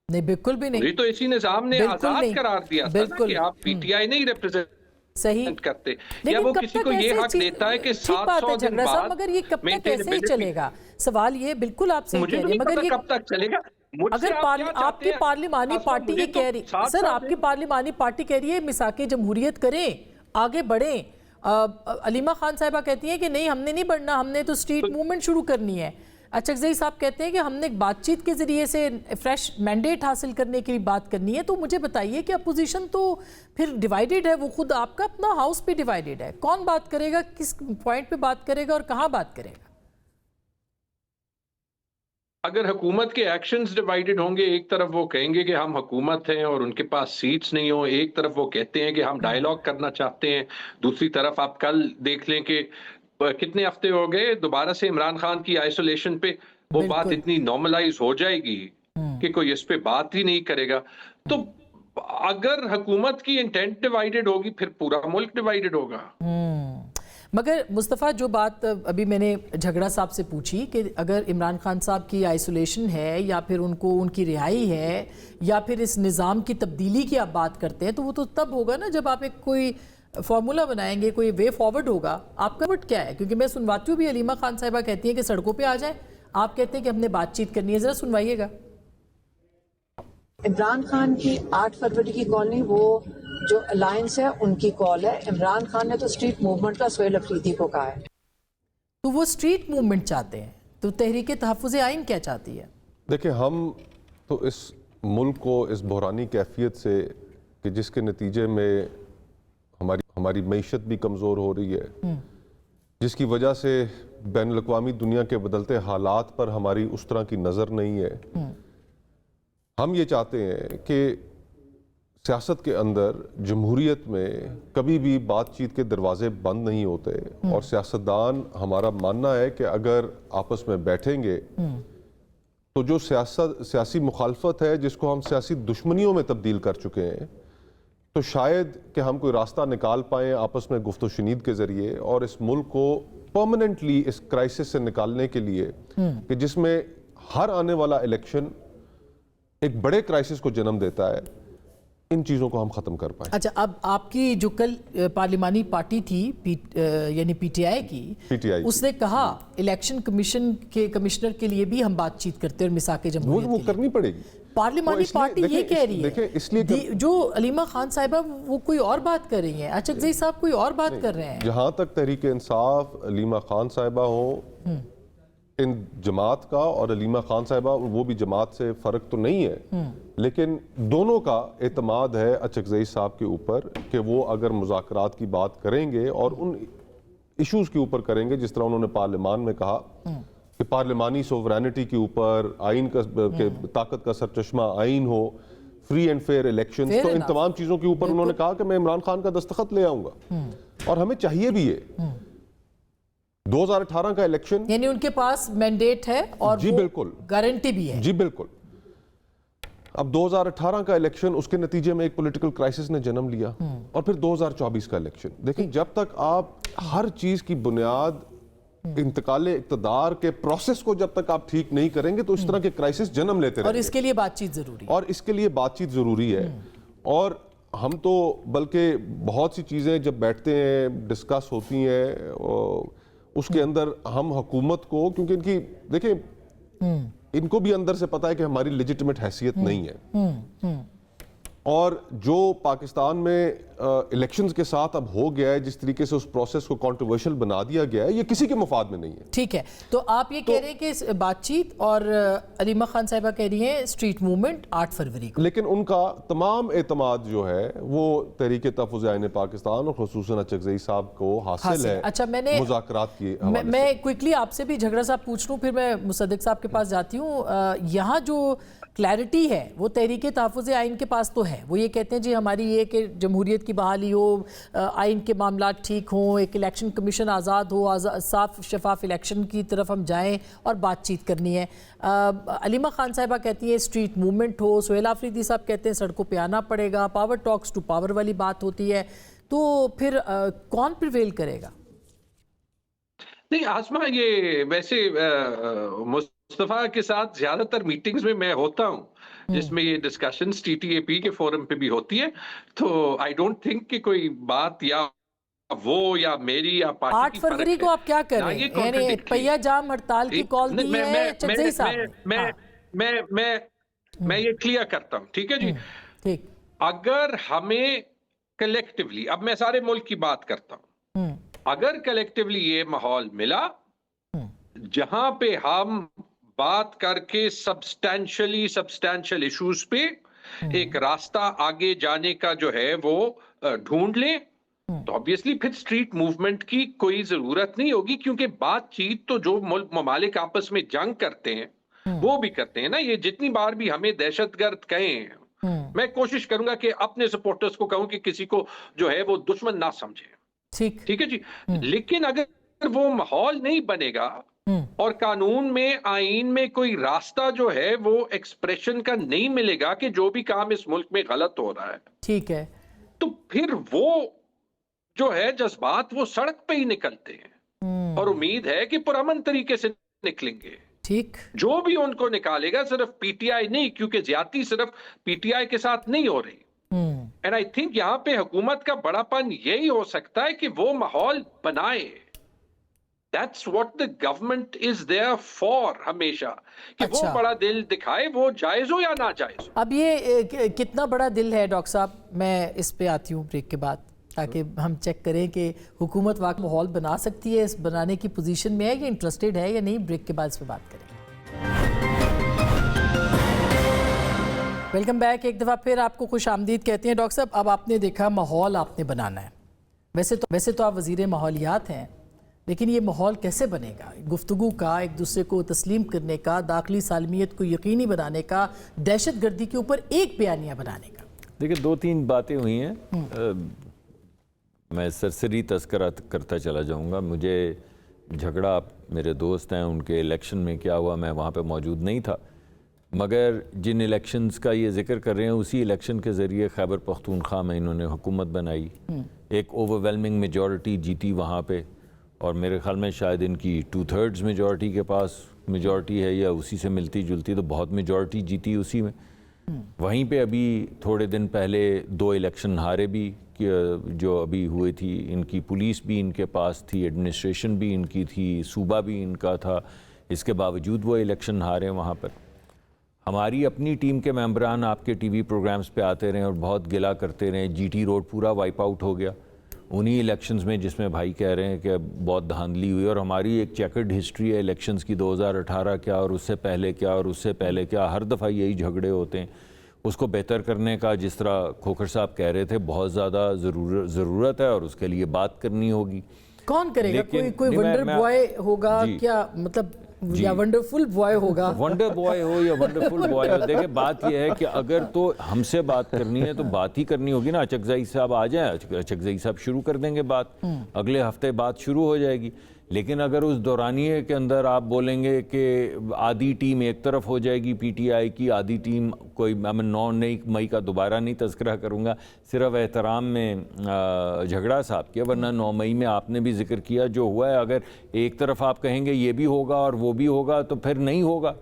نہیں بالکل بھی نہیں، تو اسی نظام نے آزاد قرار دیا تھا نا کہ آپ پی ٹی آئی نہیں ریپرزینٹ کرتے، یا وہ کسی کو یہ حق دیتا ہے کہ 700 دن بعد، مگر یہ کب تک ایسے ہی چلے گا؟ سوال یہ بالکل آپ سے کہہ رہے ہیں، مگر یہ کب تک چلے گا؟ اگر آپ کی پارلیمانی پارٹی یہ کہہ رہی، سر آپ کی پارلیمانی پارٹی کہہ رہی ہے مساق جمہوریت کریں، آگے بڑھیں، علیمہ خان صاحبہ کہتی ہیں کہ نہیں ہم نے نہیں بڑھنا، ہم نے تو اسٹریٹ موومنٹ شروع کرنی ہے، اچکزئی صاحب کہتے ہیں کہ ہم نے ایک بات چیت کے ذریعے سے فریش مینڈیٹ حاصل کرنے کی بات کرنی ہے۔ تو مجھے بتائیے کہ اپوزیشن تو پھر ڈیوائیڈڈ ہے، وہ خود آپ کا اپنا ہاؤس پہ ڈیوائیڈڈ ہے، کون بات کرے گا، کس پوائنٹ پہ بات کرے گا اور کہاں بات کرے گا؟ اگر حکومت کے ایکشنز ڈیوائیڈڈ ہوں گے، ایک طرف وہ کہیں گے کہ ہم حکومت ہیں اور ان کے پاس سیٹس نہیں ہوں، ایک طرف وہ کہتے ہیں کہ ہم ڈائیلاگ کرنا چاہتے ہیں، دوسری طرف آپ کل دیکھ لیں کہ کتنے ہفتے ہو گئے دوبارہ سے عمران خان کی آئسولیشن پہ وہ بات اتنی نارملائز ہو جائے گی کہ کوئی اس پہ بات ہی نہیں کرے گا۔ تو اگر حکومت کی انٹینٹ ڈیوائیڈڈ ہوگی پھر پورا ملک ڈیوائیڈڈ ہوگا۔ مگر مصطفیٰ جو بات ابھی میں نے جھگڑا صاحب سے پوچھی کہ اگر عمران خان صاحب کی آئسولیشن ہے یا پھر ان کو ان کی رہائی ہے یا پھر اس نظام کی تبدیلی کی آپ بات کرتے ہیں، تو وہ تو تب ہوگا نا جب آپ ایک کوئی فارمولا بنائیں گے، کوئی وے فارورڈ ہوگا۔ آپ کا وٹ کیا ہے؟ کیونکہ میں سنواتی ہوں بھی علیمہ خان صاحبہ کہتی ہیں کہ سڑکوں پہ آ جائیں، آپ کہتے ہیں کہ ہم نے بات چیت کرنی ہے، ذرا سنوائیے گا۔ عمران خان کی 8 فروری کی کال نہیں، وہ جو الائنس ہے ان کی کال ہے۔ عمران خان نے تو اسٹریٹ موومنٹ کا سہیل افریدی کو کہا ہے، تو وہ اسٹریٹ موومنٹ چاہتے ہیں، تو تحریک تحفظ آئین کیا چاہتی ہے؟ دیکھیں ہم تو اس ملک کو اس بحرانی کیفیت سے کہ جس کے نتیجے میں ہماری معیشت بھی کمزور ہو رہی ہے، جس کی وجہ سے بین الاقوامی دنیا کے بدلتے حالات پر ہماری اس طرح کی نظر نہیں ہے، ہم یہ چاہتے ہیں کہ سیاست کے اندر جمہوریت میں کبھی بھی بات چیت کے دروازے بند نہیں ہوتے، اور سیاستدان ہمارا ماننا ہے کہ اگر آپس میں بیٹھیں گے تو جو سیاسی مخالفت ہے جس کو ہم سیاسی دشمنیوں میں تبدیل کر چکے ہیں، تو شاید کہ ہم کوئی راستہ نکال پائیں آپس میں گفت و شنید کے ذریعے اور اس ملک کو پرماننٹلی اس کرائسس سے نکالنے کے لیے کہ جس میں ہر آنے والا الیکشن ایک بڑے کرائسس کو جنم دیتا ہے، ان چیزوں کو ہم ختم کر پائیں۔ اچھا، اب آپ کی جو کل پارلیمانی پارٹی تھی یعنی پی ٹی آئی کی، اس نے کہا الیکشن کمیشن کے کمشنر کے لیے بھی ہم بات چیت کرتے ہیں اور میثاق جمہوریت وہ کرنی پڑے گی۔ پارلیمانی پارٹی یہ کہہ رہی ہے، اس لیے جو علیمہ خان صاحبہ وہ کوئی اور بات کر رہی ہیں، اچکزئی صاحب کوئی اور بات کر رہے ہیں۔ جہاں تک تحریک انصاف علیمہ خان صاحبہ ہوں، ان جماعت کا اور علیمہ خان صاحبہ وہ بھی جماعت سے فرق تو نہیں ہے، لیکن دونوں کا اعتماد ہے اچکزئی صاحب کے اوپر کہ وہ اگر مذاکرات کی بات کریں گے اور ان ایشوز کے اوپر کریں گے جس طرح انہوں نے پارلیمان میں کہا کہ پارلیمانی سوورینٹی کے اوپر آئین کا طاقت کا سرچشمہ آئین ہو، فری اینڈ فیئر الیکشن، تو ان تمام چیزوں کے اوپر انہوں نے کہا کہ میں عمران خان کا دستخط لے آؤں گا، اور ہمیں چاہیے بھی ہے۔ 2018 کا الیکشن یعنی ان کے پاس مینڈیٹ ہے اور جی بالکل گارنٹی بھی ہے۔ جی بالکل۔ اب 2018 کا الیکشن اس کے نتیجے میں ایک پولیٹیکل کرائسس نے جنم لیا، اور پھر 2024 کا الیکشن۔ دیکھیں جب تک آپ ہر چیز کی بنیاد انتقال اقتدار کے پروسیس کو جب تک آپ ٹھیک نہیں کریں گے تو اس طرح کے کرائسس جنم لیتے رہیں گے، اور اس کے لیے بات چیت ضروری ہے، اور اس کے لیے بات چیت ضروری ہے۔ اور ہم تو بلکہ بہت سی چیزیں جب بیٹھتے ہیں ڈسکس ہوتی ہیں، اس کے اندر ہم حکومت کو، کیونکہ ان کی دیکھیں ان کو بھی اندر سے پتا ہے کہ ہماری لیجیٹمیٹ حیثیت نہیں ہے، اور جو پاکستان میں الیکشنز کے ساتھ اب ہو گیا ہے، جس طریقے سے اس پروسیس کو کنٹروورشل بنا دیا گیا ہے، یہ کسی کے مفاد میں نہیں ہے۔ ٹھیک ہے، تو آپ یہ کہہ رہے ہیں کہ بات چیت، اور علیمہ خان صاحبہ کہہ رہی ہیں اسٹریٹ موومنٹ 8 فروری کو، لیکن ان کا تمام اعتماد جو ہے وہ تحریک تحفظ آئین پاکستان اور خصوصاً اچکزئی صاحب کو حاصل ہے اچھا، میں نے مذاکرات کی حوالے سے۔ میں کوئکلی آپ سے بھی جھگڑا صاحب پوچھ لوں، پھر میں مصدق صاحب کے پاس جاتی ہوں۔ یہاں جو کلیئرٹی ہے وہ تحریک تحفظ آئین کے پاس تو ہے، وہ یہ کہتے ہیں جی ہماری یہ کہ جمہوریت کی بحالی ہو، آئین کے معاملات ٹھیک ہوں، ایک الیکشن کمیشن آزاد ہو، صاف شفاف الیکشن کی طرف ہم جائیں اور بات چیت کرنی ہے۔ علیمہ خان صاحبہ کہتی ہیں اسٹریٹ موومنٹ ہو، سہیل آفریدی صاحب کہتے ہیں سڑکوں پہ آنا پڑے گا، پاور ٹاکس ٹو پاور والی بات ہوتی ہے، تو پھر کون پریویل کرے گا؟ نہیں آسما، یہ ویسے مصطفیٰ کے ساتھ زیادہ تر میٹنگز میں میں ہوتا ہوں جس میں یہ ڈسکشنز ٹی ٹی اے پی کے فورم پہ بھی ہوتی ہے، تو آئی ڈونٹ تھنک کہ کوئی بات یا وہ یا میری یا پارٹی 8 فروری کو آپ کیا کریں؟ یعنی پہیا جام ہڑتال کی کال دی ہے اچکزئی صاحب۔ میں یہ کلیئر کرتا ہوں، ٹھیک ہے جی، ٹھیک، اگر ہمیں کلیکٹیولی، اب میں سارے ملک کی بات کرتا ہوں، اگر کلیکٹیولی یہ ماحول ملا جہاں پہ ہم بات کر کے سبسٹینشل ایشوز پہ ایک راستہ آگے جانے کا جو ہے وہ ڈھونڈ لیں، تو obviously پھر اسٹریٹ موومنٹ کی کوئی ضرورت نہیں ہوگی، کیونکہ بات چیت تو جو ممالک آپس میں جنگ کرتے ہیں وہ بھی کرتے ہیں نا۔ یہ جتنی بار بھی ہمیں دہشت گرد کہیں، میں کوشش کروں گا کہ اپنے سپورٹرز کو کہوں کہ کسی کو جو ہے وہ دشمن نہ سمجھے، ٹھیک ہے جی۔ لیکن اگر وہ ماحول نہیں بنے گا اور قانون میں، آئین میں کوئی راستہ جو ہے وہ ایکسپریشن کا نہیں ملے گا کہ جو بھی کام اس ملک میں غلط ہو رہا ہے، ٹھیک ہے، تو پھر وہ جو ہے جذبات وہ سڑک پہ ہی نکلتے ہیں، اور امید ہے کہ پرامن طریقے سے نکلیں گے۔ ٹھیک، جو بھی ان کو نکالے گا، صرف پی ٹی آئی نہیں، کیونکہ زیادتی صرف پی ٹی آئی کے ساتھ نہیں ہو رہی، اینڈ آئی تھنک یہاں پہ حکومت کا بڑا پن یہی ہو سکتا ہے کہ وہ ماحول بنائے۔ That's what the government is there for، ہمیشہ کہ وہ بڑا دل دکھائے، وہ جائز ہو یا ناجائز ہو۔ اب یہ کتنا بڑا دل ہے ڈاکٹر صاحب، میں اس پہ آتی ہوں بریک کے بعد، تاکہ ہم چیک کریں کہ حکومت واقعی ماحول بنا سکتی ہے، اس بنانے کی پوزیشن میں ہے یا انٹرسٹڈ ہے یا نہیں۔ بریک کے بعد اس پہ بات کریں گے۔ ویلکم بیک، ایک دفعہ پھر آپ کو خوش آمدید کہتے ہیں۔ ڈاکٹر صاحب، اب آپ نے دیکھا ماحول آپ نے بنانا ہے، ویسے تو آپ وزیر ماحولیات ہیں، لیکن یہ ماحول کیسے بنے گا؟ گفتگو کا، ایک دوسرے کو تسلیم کرنے کا، داخلی سالمیت کو یقینی بنانے کا، دہشت گردی کے اوپر ایک بیانیہ بنانے کا۔ دیکھیں 2-3 باتیں ہوئی ہیں، میں سرسری تذکرہ کرتا چلا جاؤں گا۔ مجھے جھگڑا، میرے دوست ہیں، ان کے الیکشن میں کیا ہوا، میں وہاں پہ موجود نہیں تھا، مگر جن الیکشنز کا یہ ذکر کر رہے ہیں اسی الیکشن کے ذریعے خیبر پختونخوا میں انہوں نے حکومت بنائی, ایک اوورویلمنگ میجورٹی جیتی وہاں پہ, اور میرے خیال میں شاید ان کی 2/3 میجورٹی کے پاس میجورٹی ہے یا اسی سے ملتی جلتی, تو بہت میجورٹی جیتی اسی میں. وہیں پہ ابھی تھوڑے دن پہلے 2 الیکشن ہارے بھی جو ابھی ہوئی تھی, ان کی پولیس بھی ان کے پاس تھی, ایڈمنسٹریشن بھی ان کی تھی, صوبہ بھی ان کا تھا, اس کے باوجود وہ الیکشن ہارے وہاں پر. ہماری اپنی ٹیم کے ممبران آپ کے ٹی وی پروگرامز پہ آتے رہے اور بہت گلا کرتے رہے, جی ٹی روڈ پورا وائپ آؤٹ ہو گیا انہی الیکشنز میں جس میں بھائی کہہ رہے ہیں کہ بہت دھاندلی ہوئی, اور ہماری ایک چیکرڈ ہسٹری ہے الیکشنز کی, 2018 کیا اور اس سے پہلے کیا اور اس سے پہلے کیا, ہر دفعہ یہی جھگڑے ہوتے ہیں. اس کو بہتر کرنے کا جس طرح کھوکھر صاحب کہہ رہے تھے بہت زیادہ ضرورت ہے, اور اس کے لیے بات کرنی ہوگی. کون کرے گا؟ کوئی ونڈر بوائے ہوگا کیا, مطلب یا ونڈرفل بوائے ہوگا؟ ونڈر بوائے ہو یا ونڈرفل بوائے ہو, دیکھیں بات یہ ہے کہ اگر تو ہم سے بات کرنی ہے تو بات ہی کرنی ہوگی نا. اچکزئی صاحب آ جائیں, اچکزئی صاحب شروع کر دیں گے بات, اگلے ہفتے بات شروع ہو جائے گی. لیکن اگر اس دورانیے کے اندر آپ بولیں گے کہ آدھی ٹیم ایک طرف ہو جائے گی پی ٹی آئی کی, آدھی ٹیم کوئی, میں 9 مئی کا دوبارہ نہیں تذکرہ کروں گا, صرف احترام میں جھگڑا صاحب کیا, ورنہ 9 مئی میں آپ نے بھی ذکر کیا جو ہوا ہے. اگر ایک طرف آپ کہیں گے یہ بھی ہوگا اور وہ بھی ہوگا تو پھر نہیں ہوگا.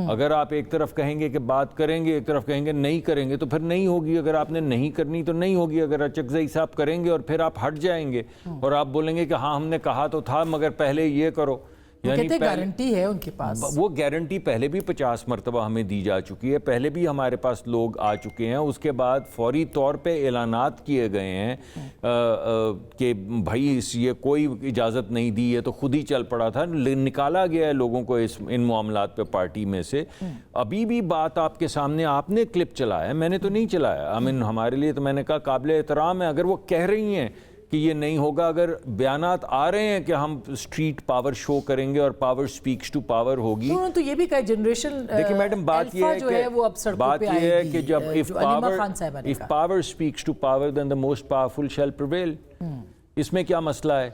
اگر آپ ایک طرف کہیں گے کہ بات کریں گے, ایک طرف کہیں گے نہیں کریں گے, تو پھر نہیں ہوگی. اگر آپ نے نہیں کرنی تو نہیں ہوگی. اگر اچکزئی صاحب کریں گے اور پھر آپ ہٹ جائیں گے اور آپ بولیں گے کہ ہاں ہم نے کہا تو تھا مگر پہلے یہ کرو, یعنی گارنٹی ہے ان کے پاس. وہ گارنٹی پہلے بھی 50 مرتبہ ہمیں دی جا چکی ہے, پہلے بھی ہمارے پاس لوگ آ چکے ہیں. اس کے بعد فوری طور پہ اعلانات کیے گئے ہیں کہ بھائی یہ کوئی اجازت نہیں دی ہے تو خود ہی چل پڑا تھا, نکالا گیا ہے لوگوں کو ان معاملات پہ پارٹی میں سے. ابھی بھی بات آپ کے سامنے, آپ نے کلپ چلایا, میں نے تو نہیں چلایا. ہمارے لیے تو میں نے کہا قابل احترام ہے اگر وہ کہہ رہی ہیں کہ یہ نہیں ہوگا. اگر بیانات آ رہے ہیں کہ ہم اسٹریٹ پاور شو کریں گے اور پاور سپیکس ٹو پاور ہوگی, تو یہ بھی کہا جنریشن دیکھیں میڈم بات یہ ہے کہ جب if power speaks to power then the most powerful shall prevail. اس میں کیا مسئلہ ہے؟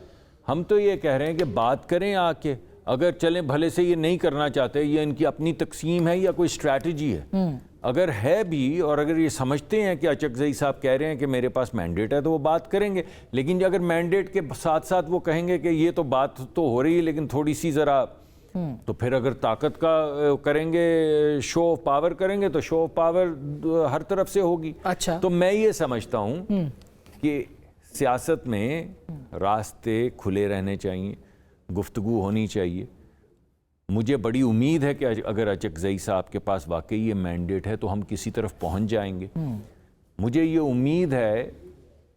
ہم تو یہ کہہ رہے ہیں کہ بات کریں آ کے, اگر چلیں بھلے سے یہ نہیں کرنا چاہتے, یہ ان کی اپنی تقسیم ہے یا کوئی اسٹریٹجی ہے. اگر ہے بھی اور اگر یہ سمجھتے ہیں کہ اچکزئی صاحب کہہ رہے ہیں کہ میرے پاس مینڈیٹ ہے تو وہ بات کریں گے. لیکن اگر مینڈیٹ کے ساتھ ساتھ وہ کہیں گے کہ یہ تو بات تو ہو رہی ہے لیکن تھوڑی سی ذرا, تو پھر اگر طاقت کا کریں گے, شو آف پاور کریں گے تو شو آف پاور ہر طرف سے ہوگی. اچھا, تو میں یہ سمجھتا ہوں کہ سیاست میں راستے کھلے رہنے چاہیے, گفتگو ہونی چاہیے. مجھے بڑی امید ہے کہ اگر اچکزئی صاحب کے پاس واقعی یہ مینڈیٹ ہے تو ہم کسی طرف پہنچ جائیں گے. مجھے یہ امید ہے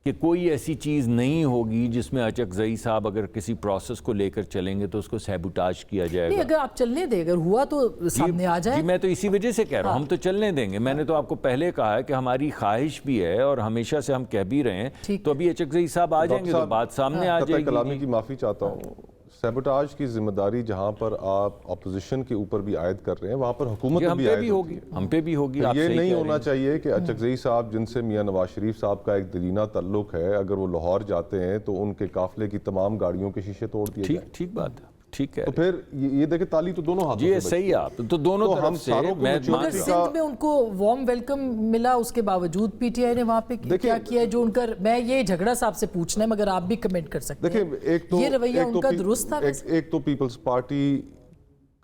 کہ کوئی ایسی چیز نہیں ہوگی جس میں اچکزئی صاحب اگر کسی پروسیس کو لے کر چلیں گے تو اس کو سیبوٹاج کیا جائے گا. اگر آپ چلنے دیں, اگر ہوا تو سامنے آ جائے. جی میں تو اسی وجہ سے کہہ رہا ہوں, ہم تو چلنے دیں گے. میں نے تو آپ کو پہلے کہا ہے کہ ہماری خواہش بھی ہے اور ہمیشہ سے ہم کہہ بھی رہے ہیں, تو ابھی اچکزئی صاحب آ جائیں گے تو بات سامنے آ جائے گی. کلامی کی معافی چاہتا ہوں, سیبوٹاج کی ذمہ داری جہاں پر آپ اپوزیشن کے اوپر بھی عائد کر رہے ہیں وہاں پر حکومت بھی عائد ہوگی, ہم پہ بھی ہوگی. یہ نہیں ہونا چاہیے کہ اچکزئی صاحب جن سے میاں نواز شریف صاحب کا ایک دلینہ تعلق ہے, اگر وہ لاہور جاتے ہیں تو ان کے قافلے کی تمام گاڑیوں کے شیشے توڑ دیے جائیں. ٹھیک بات ہے, ٹھیک ہے. تو پھر یہ دیکھیں تالی تو دونوں ہاتھوں سے جی صحیح ہے, آپ تو دونوں طرف سے. مگر سندھ میں ان کو وارم ویلکم ملا, اس کے باوجود پی ٹی آئی نے وہاں پہ کیا کیا ہے جو ان کا, میں یہ جھگڑا صاحب سے پوچھنا ہے مگر آپ بھی کمنٹ کر سکتے ہیں. دیکھیں یہ رویہ ان کا درست تھا. ایک تو پیپلز پارٹی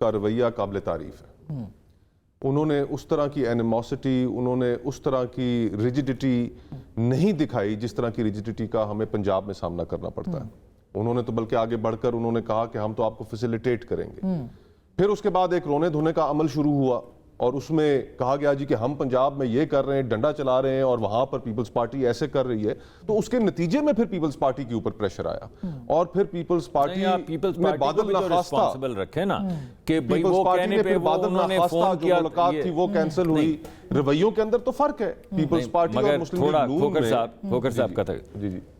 کا رویہ قابل تعریف ہے. انہوں نے اس طرح کی اینیموسٹی, انہوں نے اس طرح کی ریجیڈیٹی نہیں دکھائی جس طرح کی ریجیڈیٹی کا ہمیں پنجاب میں سامنا کرنا پڑتا ہے. انہوں نے تو بلکہ آگے بڑھ کر انہوں نے کہا کہ ہم تو آپ کو فیسیلیٹیٹ کریں گے. پھر اس کے بعد ایک رونے دھونے کا عمل شروع ہوا اور اس میں کہا گیا جی کہ ہم پنجاب میں یہ کر رہے ہیں, ڈنڈا چلا رہے ہیں, اور وہاں پر پیپلز پارٹی ایسے کر رہی ہے. تو اس کے نتیجے میں پھر پیپلز پارٹی کے اوپر پریشر آیا اور پھر پیپلز پارٹی میں بادل ناخواستہ رکھے نا کہ پیپلز پارٹی نے پھر بادل ناخواستہ جو ملاقات تھی وہ کینسل ہوئی. رویوں کے اندر تو فرق ہے پیپلز پارٹی اور مسلم لیگ نون میں. کھوکھر صاحب کا تھا,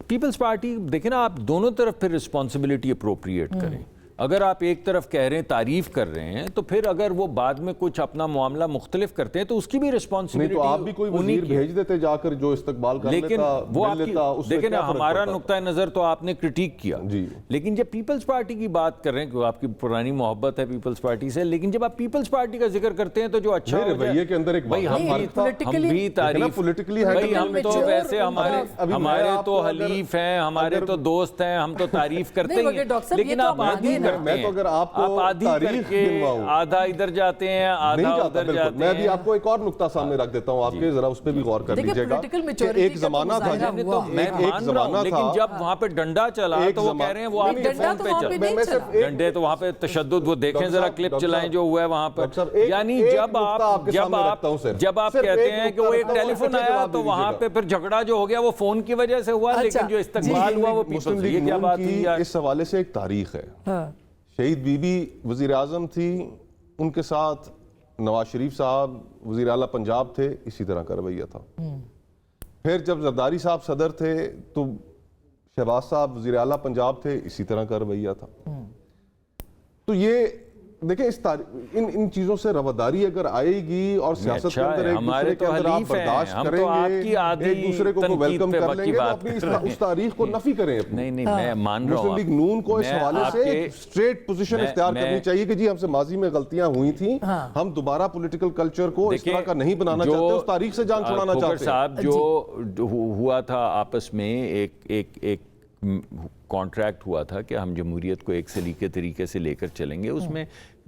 پیپلز پارٹی دیکھیں نا, آپ دونوں طرف پھر رسپانسبلٹی اپروپریٹ کریں. اگر آپ ایک طرف کہہ رہے ہیں تعریف کر رہے ہیں تو پھر اگر وہ بعد میں کچھ اپنا معاملہ مختلف کرتے ہیں تو اس کی بھی رسپانسبلٹی نہیں تو آپ بھی کوئی وزیر بھیج دیتے جا کر جو استقبال کر لیکن لیتا وہ مل لیتا، اس سے دیکھیں کیا فرق ہمارا پڑتا؟ نقطہ نظر تو آپ نے کرٹیک کیا جی لیکن جب پیپلز پارٹی کی بات کر رہے ہیں کہ آپ کی پرانی محبت ہے پیپلز پارٹی سے، لیکن جب آپ پیپلز پارٹی کا ذکر کرتے ہیں تو جو اچھا ہو رویے کے اندر ایک بھائی ہم بھی تعریف پولیٹیکلی بھائی ہم تو ویسے ہمارے تو حلیف ہیں، ہمارے تو دوست ہیں، ہم تو تعریف کرتے ہیں، لیکن آپ آدھی میں تو اگر آپ کو آدھی کر کے آدھا ادھر جاتے ہیں آدھا ادھر جاتے ہیں۔ میں بھی آپ کو ایک اور نقطہ سامنے رکھ دیتا ہوں، آپ کے ذرا اس پہ بھی غور کر لیجئے گا کہ ایک زمانہ تھا لیکن جب وہاں پہ ڈنڈا چلا تو وہ کہہ رہے ہیں وہ آپ کے فون پہ چلا، ڈنڈے تو وہاں پہ تشدد، وہ دیکھیں ذرا کلپ چلائیں جو ہوا ہے وہاں پر، یعنی جب آپ کہتے ہیں کہ وہ ایک ٹیلی فون آیا تو وہاں پہ پھر جھگڑا جو ہو گیا وہ فون کی وجہ سے ہوا، لیکن جو استقبال ہوا وہ پیپلز، یہ کیا بات ہوئی یار؟ اس حوالے سے ایک تاریخ ہے، شہید بی بی وزیر اعظم تھی، ان کے ساتھ نواز شریف صاحب وزیر اعلیٰ پنجاب تھے، اسی طرح کا رویہ تھا۔ پھر جب زرداری صاحب صدر تھے تو شہباز صاحب وزیر اعلیٰ پنجاب تھے، اسی طرح کا رویہ تھا۔ تو یہ دیکھیں ان چیزوں سے رواداری اگر آئے گی اور سیاست کے اندر ایک دوسرے کے اندر آپ برداشت کریں گے، ایک دوسرے کو ویلکم کر لیں گے تو اپنی اس تاریخ کو نفی کریں اپنی۔ نہیں میں مان رہا ہوں، مسلم لیگ نون کو اس حوالے سے ایک سٹریٹ پوزیشن اختیار کرنی چاہیے کہ جی ہم سے ماضی میں غلطیاں ہوئی تھیں، ہم دوبارہ پولیٹیکل کلچر کو اس طرح کا نہیں بنانا چاہتے، اس تاریخ سے جان چھڑانا چاہتے ہیں۔ صاحب جو ہوا تھا آپس میں ایک کانٹریکٹ ہوا تھا کہ ہم جمہوریت کو ایک سلیقے طریقے سے لے کر چلیں گے، اس میں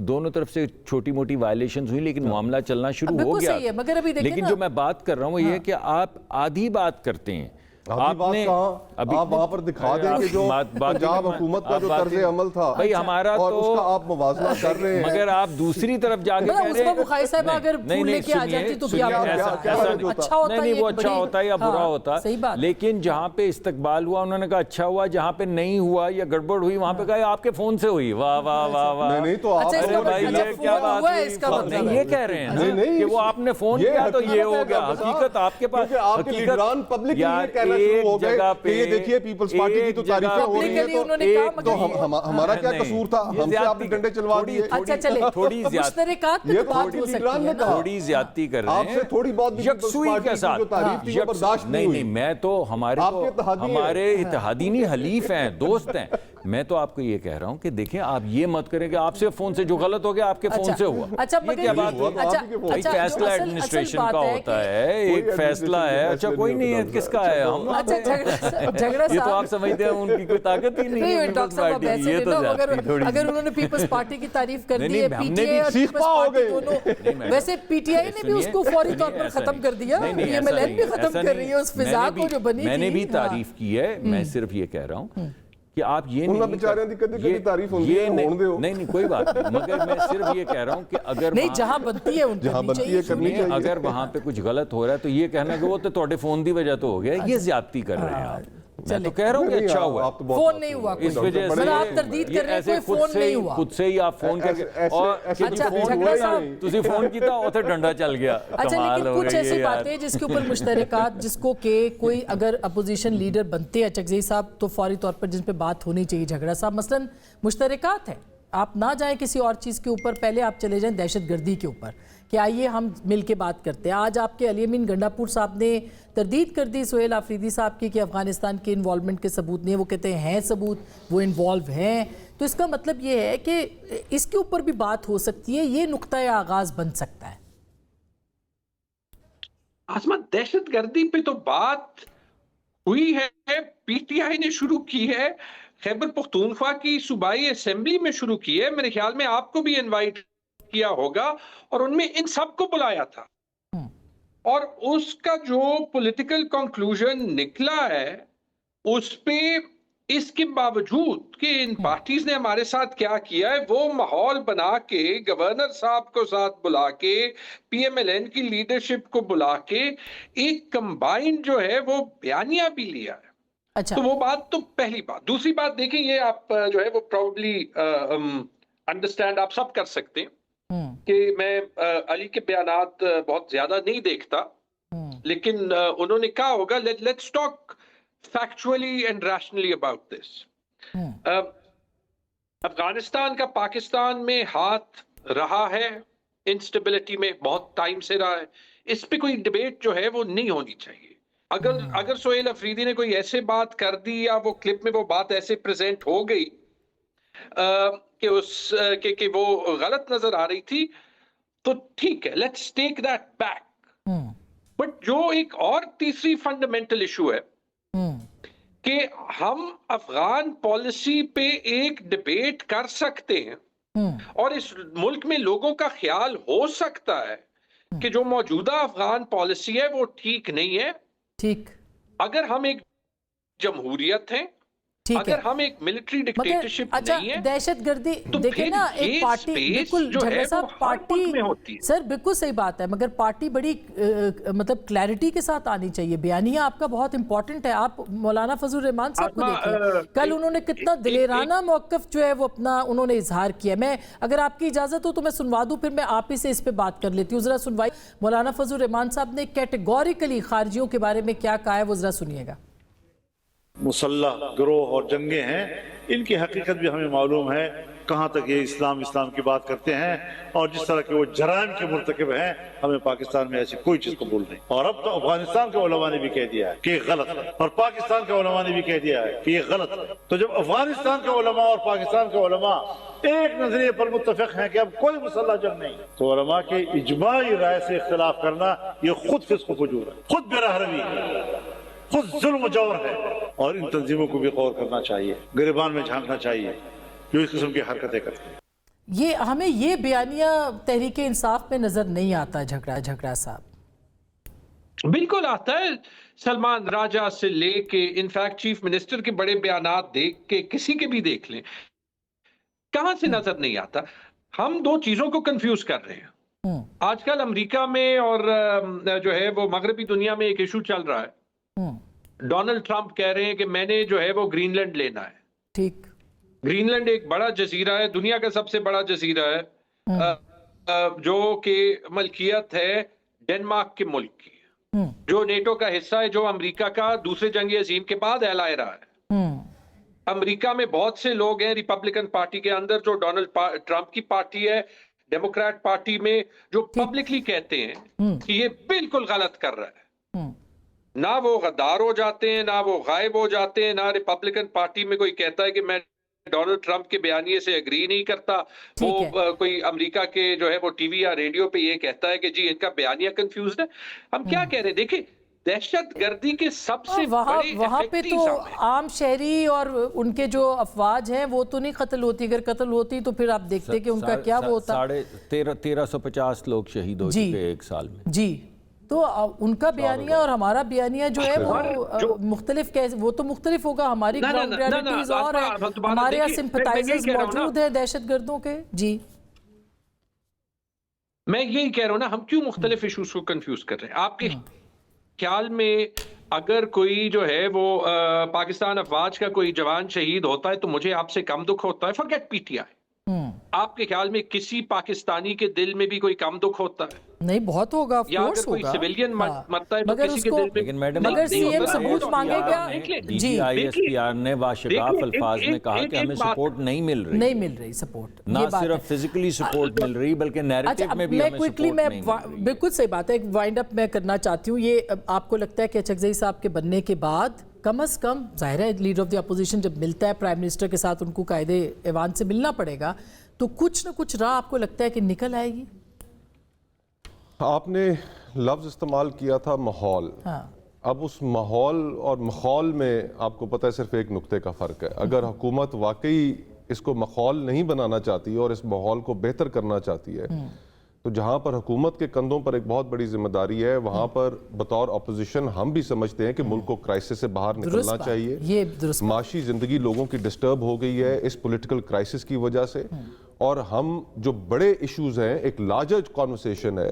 دونوں طرف سے چھوٹی موٹی وائلیشنز ہوئی لیکن معاملہ چلنا شروع ہو گیا، لیکن جو میں بات کر رہا ہوں وہ یہ ہے کہ آپ آدھی بات کرتے ہیں، آپ وہاں پر دکھا دیں کہ جو پنجاب حکومت کا جو طرز عمل تھا اور اس کا آپ موازنہ کر رہے ہیں، مگر آپ دوسری طرف جا کے کہہ رہے ہیں بخاری صاحب اگر پھول لے کے آ جاتی تو کیا اچھا ہوتا ہے؟ نہیں وہ اچھا ہوتا ہے یا برا ہوتا ہے، لیکن جہاں پہ استقبال ہوا انہوں نے کہا اچھا ہوا، جہاں پہ نہیں ہوا یا گڑبڑ ہوئی وہاں پہ کہا آپ کے فون سے ہوئی، واہ واہ واہ واہ، نہیں تو آپ کیا بات نہیں یہ کہہ رہے ہیں کہ وہ آپ نے فون کیا تو یہ ہو گیا، حقیقت آپ کے پاس، حقیقت ایک جگہ کہ یہ دیکھیے پیپلز پارٹی کی تو تعریفیں ہو رہی ہیں تو ہمارا کیا قصور تھا، ہم سے آپ نے ڈنڈے چلوا دیے، تھوڑی زیادتی کر رہے ہیں یکسوئی کے ساتھ۔ نہیں میں تو ہمارے اتحادی نہیں حلیف ہیں، دوست ہیں، میں تو آپ کو یہ کہہ رہا ہوں کہ دیکھیں آپ یہ مت کریں کہ آپ سے فون سے جو غلط ہو گیا آپ کے فون سے ہوا، یہ کیا بات ہوئی؟ ایک فیصلہ ایڈمنسٹریشن کا ہوتا ہے، ایک فیصلہ ہے، اچھا کوئی نہیں ہے کس کا ہے، یہ تو آپ سمجھتے ہیں ان کی کوئی طاقت ہی نہیں ہے پیپلز پارٹی، یہ تو زیادتی تھوڑی اگر انہوں نے پیپلز پارٹی کی تعریف کر دی ہے، پی ٹی آئی اور پیپلز پارٹی دونوں، ویسے پی ٹی آئی نے بھی اس کو فوری طور پر ختم کر دیا، پی ایم ایل این بھی ختم کر رہی ہے اس فضا کو جو بنی تھی۔ میں نے بھی تعریف کی ہے، میں صرف یہ کہہ رہا ہوں کہ آپ یہ نہیں کوئی بات نہیں، مگر میں صرف یہ کہہ رہا ہوں کہ اگر نہیں جہاں بنتی ہے ان کی کرنی چاہیے، اگر وہاں پہ کچھ غلط ہو رہا ہے تو یہ کہنا کہ وہ تو تھوڑے فون دی وجہ تو ہو گیا، یہ زیادتی کر رہے ہیں آپ۔ میں تو کہہ رہا ہوں کہ اچھا ہوا فون نہیں ہوا، اس وجہ سے آپ تردید کر رہے ہیں کوئی فون نہیں ہوا، خود سے ہی آپ فون کر کے اور تسی فون کیتا اوتھے ڈنڈا چل گیا۔ اچھا لیکن کچھ ایسی باتیں جس کے اوپر مشترکات، جس کو کہ کوئی اگر اپوزیشن لیڈر بنتے ہیں چکزئی صاحب تو فوری طور پر جن پہ بات ہونی چاہیے، جھگڑا صاحب مثلاً مشترکات ہیں، آپ نہ جائیں کسی اور چیز کے اوپر، پہلے آپ چلے جائیں دہشت گردی کے اوپر کہ آئیے ہم مل کے بات کرتے ہیں۔ آج آپ کے علی امین گنڈاپور صاحب نے تردید کر دی سہیل آفریدی صاحب کی کہ افغانستان کے انوالومنٹ کے ثبوت نہیں ہے، وہ کہتے ہیں ثبوت، وہ انوالو ہیں، تو اس کا مطلب یہ ہے کہ اس کے اوپر بھی بات ہو سکتی ہے، یہ نقطۂ آغاز بن سکتا ہے۔ عظمت دہشت گردی پہ تو بات ہوئی ہے، پی ٹی آئی نے شروع کی ہے، خیبر پختونخوا کی صوبائی اسمبلی میں شروع کی ہے، میرے خیال میں آپ کو بھی انوائٹ کیا ہوگا اور ان میں ان سب کو بلایا تھا، اور اس کا جو پولیٹیکل کنکلوژن نکلا ہے اس پہ اس کے باوجود کہ ان پارٹیز نے ہمارے ساتھ کیا کیا ہے، وہ ماحول بنا کے گورنر صاحب کو ساتھ بلا کے پی ایم ایل این کی لیڈرشپ کو بلا کے ایک کمبائنڈ جو ہے وہ بیانیہ بھی لیا ہے۔ تو وہ بات تو پہلی بات۔ دوسری بات دیکھیں، یہ آپ جو ہے وہ پروبلی انڈرسٹینڈ آپ سب کر سکتے ہیں کہ میں علی کے بیانات بہت زیادہ نہیں دیکھتا، لیکن انہوں نے کہا ہوگا let's talk factually and rationally about this. Afghanistan کا پاکستان میں ہاتھ رہا ہے، انسٹیبلٹی میں بہت ٹائم سے رہا ہے، اس پہ کوئی ڈبیٹ جو ہے وہ نہیں ہونی چاہیے۔ اگر سہیل افریدی نے کوئی ایسے بات کر دی یا وہ کلپ میں وہ بات ایسے پریزنٹ ہو گئی کہ وہ غلط نظر آ رہی تھی تو ٹھیک ہے، let's take that back. But جو ایک اور تیسری فنڈامنٹل ایشو ہے کہ ہم افغان پالیسی پہ ایک ڈبیٹ کر سکتے ہیں اور اس ملک میں لوگوں کا خیال ہو سکتا ہے کہ جو موجودہ افغان پالیسی ہے وہ ٹھیک نہیں ہے۔ ٹھیک، اگر ہم ایک جمہوریت ہیں، اگر ہم ایک ملٹری ڈکٹیٹرشپ اچھا نہیں ہے، دہشت گردی دیکھیں نا، ایک پارٹی بالکل جھگڑا صاحب پارٹی سر بالکل صحیح بات ہے، مگر پارٹی بڑی مطلب کلیئرٹی کے ساتھ آنی چاہیے۔ بیانیہ آپ کا بہت امپورٹنٹ ہے۔ آپ مولانا فضل الرحمان صاحب کو دیکھیں، کل انہوں نے کتنا دلیرانہ موقف جو ہے وہ اپنا انہوں نے اظہار کیا۔ میں اگر آپ کی اجازت ہو تو میں سنوا دوں، پھر میں آپ ہی سے اس پہ بات کر لیتی ہوں۔ ذرا سنوائی، مولانا فضل الرحمان صاحب نے کیٹیگوریکلی خارجیوں کے بارے میں کیا کہا ہے، وہ ذرا سنیے گا۔ مسلح گروہ اور جنگیں ہیں، ان کی حقیقت بھی ہمیں معلوم ہے، کہاں تک یہ اسلام کی بات کرتے ہیں، اور جس طرح کے وہ جرائم کے مرتکب ہیں، ہمیں پاکستان میں ایسی کوئی چیز قبول نہیں۔ اور اب تو افغانستان کے علماء نے بھی کہہ دیا ہے کہ یہ غلط ہے، اور پاکستان کے علماء نے بھی کہہ دیا ہے کہ یہ غلط ہے۔ تو جب افغانستان کے علماء اور پاکستان کے علماء ایک نظریے پر متفق ہیں کہ اب کوئی مسلح جنگ نہیں، تو علماء کے اجماعی رائے سے اختلاف کرنا یہ خود فسق و فجور ہے، خود بے رحمی ہے، خود ظلم و جور ہے۔ اور ان تنظیموں کو بھی غور کرنا چاہیے، گریبان میں جھانکنا چاہیے جو اس قسم کی حرکتیں کرتے ہیں۔ یہ ہمیں یہ بیانیہ تحریک انصاف میں نظر نہیں آتا جھگڑا صاحب۔ بالکل آتا ہے، سلمان راجہ سے لے کے انفیکٹ چیف منسٹر کے بڑے بیانات دیکھ کے کسی کے بھی دیکھ لیں، کہاں سے نظر نہیں آتا؟ ہم دو چیزوں کو کنفیوز کر رہے ہیں۔ آج کل امریکہ میں اور جو ہے وہ مغربی دنیا میں ایک ایشو چل رہا ہے، ڈونلڈ ٹرمپ کہہ رہے ہیں کہ میں نے جو ہے وہ گرین لینڈ لینا ہے۔ ٹھیک، گرین لینڈ ایک بڑا جزیرہ ہے، دنیا کا سب سے بڑا جزیرہ ہے، جو کہ ملکیت ہے ڈنمارک کے ملک کی، جو نیٹو کا حصہ ہے، جو امریکہ کا دوسرے جنگ عظیم کے بعد اعلان رہا ہے۔ امریکہ میں بہت سے لوگ ہیں ریپبلکن پارٹی کے اندر جو ڈونلڈ ٹرمپ کی پارٹی ہے، ڈیموکریٹ پارٹی میں، جو پبلکلی کہتے ہیں کہ یہ بالکل غلط کر رہا ہے۔ نہ وہ غدار ہو جاتے ہیں، نہ وہ غائب ہو جاتے ہیں، نہ ریپبلکن پارٹی میں کوئی کہتا ہے کہ میں ڈونلڈ ٹرمپ کے بیانیے سے اگری نہیں کرتا، وہ کوئی امریکہ کے جو ہے وہ ٹی وی یا ریڈیو پہ یہ کہتا ہے کہ جی ان کا بیانیہ کنفیوزڈ ہے۔ ہم کیا کہہ رہے ہیں؟ دیکھیں، دہشت گردی کے سب سے بڑے وہاں پہ تو عام شہری اور ان کے جو افواج ہیں وہ تو نہیں قتل ہوتی، اگر قتل ہوتی تو پھر آپ دیکھتے کہ ان کا کیا وہ ہوتا۔ 1350 لوگ شہید ہو چکے ایک سال میں۔ جی، تو ان کا بیانیہ اور ہمارا بیانیہ جو ہے وہ مختلف، وہ تو مختلف ہوگا، ہماری گراؤنڈ ریالٹیز اور ہیں، ہمارے یہاں سمپتائزرز موجود ہیں دہشت گردوں کے۔ جی میں یہی کہہ رہا ہوں نا، ہم کیوں مختلف ایشوز کو کنفیوز کر رہے ہیں؟ آپ کے خیال میں اگر کوئی جو ہے وہ پاکستان افواج کا کوئی جوان شہید ہوتا ہے تو مجھے آپ سے کم دکھ ہوتا ہے؟ فارگیٹ پی ٹی آئی، آپ کے خیال میں کسی پاکستانی کے دل میں بھی کوئی کم دکھ ہوتا ہے؟ نہیں، بہت ہوگا، یا اگر کوئی سیویلین مرتا ہے تو کسی کے دل میں، مگر سی ایم ثبوت مانگے گا۔ جی آئی ایس پی آر نے باشگاف الفاظ میں کہا کہ ہمیں سپورٹ نہیں مل رہی سپورٹ، نہ صرف فزیکلی سپورٹ مل رہی بلکہ نیریٹو میں بھی ہمیں سپورٹ نہیں مل رہی۔ بالکل صحیح بات ہے، ایک وائنڈ اپ میں کرنا چاہتی ہوں۔ یہ آپ کو لگتا ہے کہ اچکزئی صاحب کے بننے کے بعد کم از کم ظاہر ہے لیڈر آف دی اپوزیشن جب ملتا ہے پرائم منسٹر کے ساتھ، ان کو قائد ایوان سے ملنا پڑے گا، تو کچھ نہ کچھ راہ آپ کو لگتا ہے کہ نکل آئے گی؟ آپ نے لفظ استعمال کیا تھا ماحول، اب اس ماحول اور ماحول میں آپ کو پتہ ہے صرف ایک نقطے کا فرق ہے۔ اگر حکومت واقعی اس کو ماحول نہیں بنانا چاہتی اور اس ماحول کو بہتر کرنا چاہتی ہے تو جہاں پر حکومت کے کندھوں پر ایک بہت بڑی ذمہ داری ہے، وہاں پر بطور اپوزیشن ہم بھی سمجھتے ہیں کہ ملک کو کرائسس سے باہر نکلنا چاہیے۔ معاشی زندگی لوگوں کی ڈسٹرب ہو گئی ہے اس پولیٹیکل کرائسس کی وجہ سے، اور ہم جو بڑے ایشوز ہیں، ایک لارجر کانورسیشن ہے،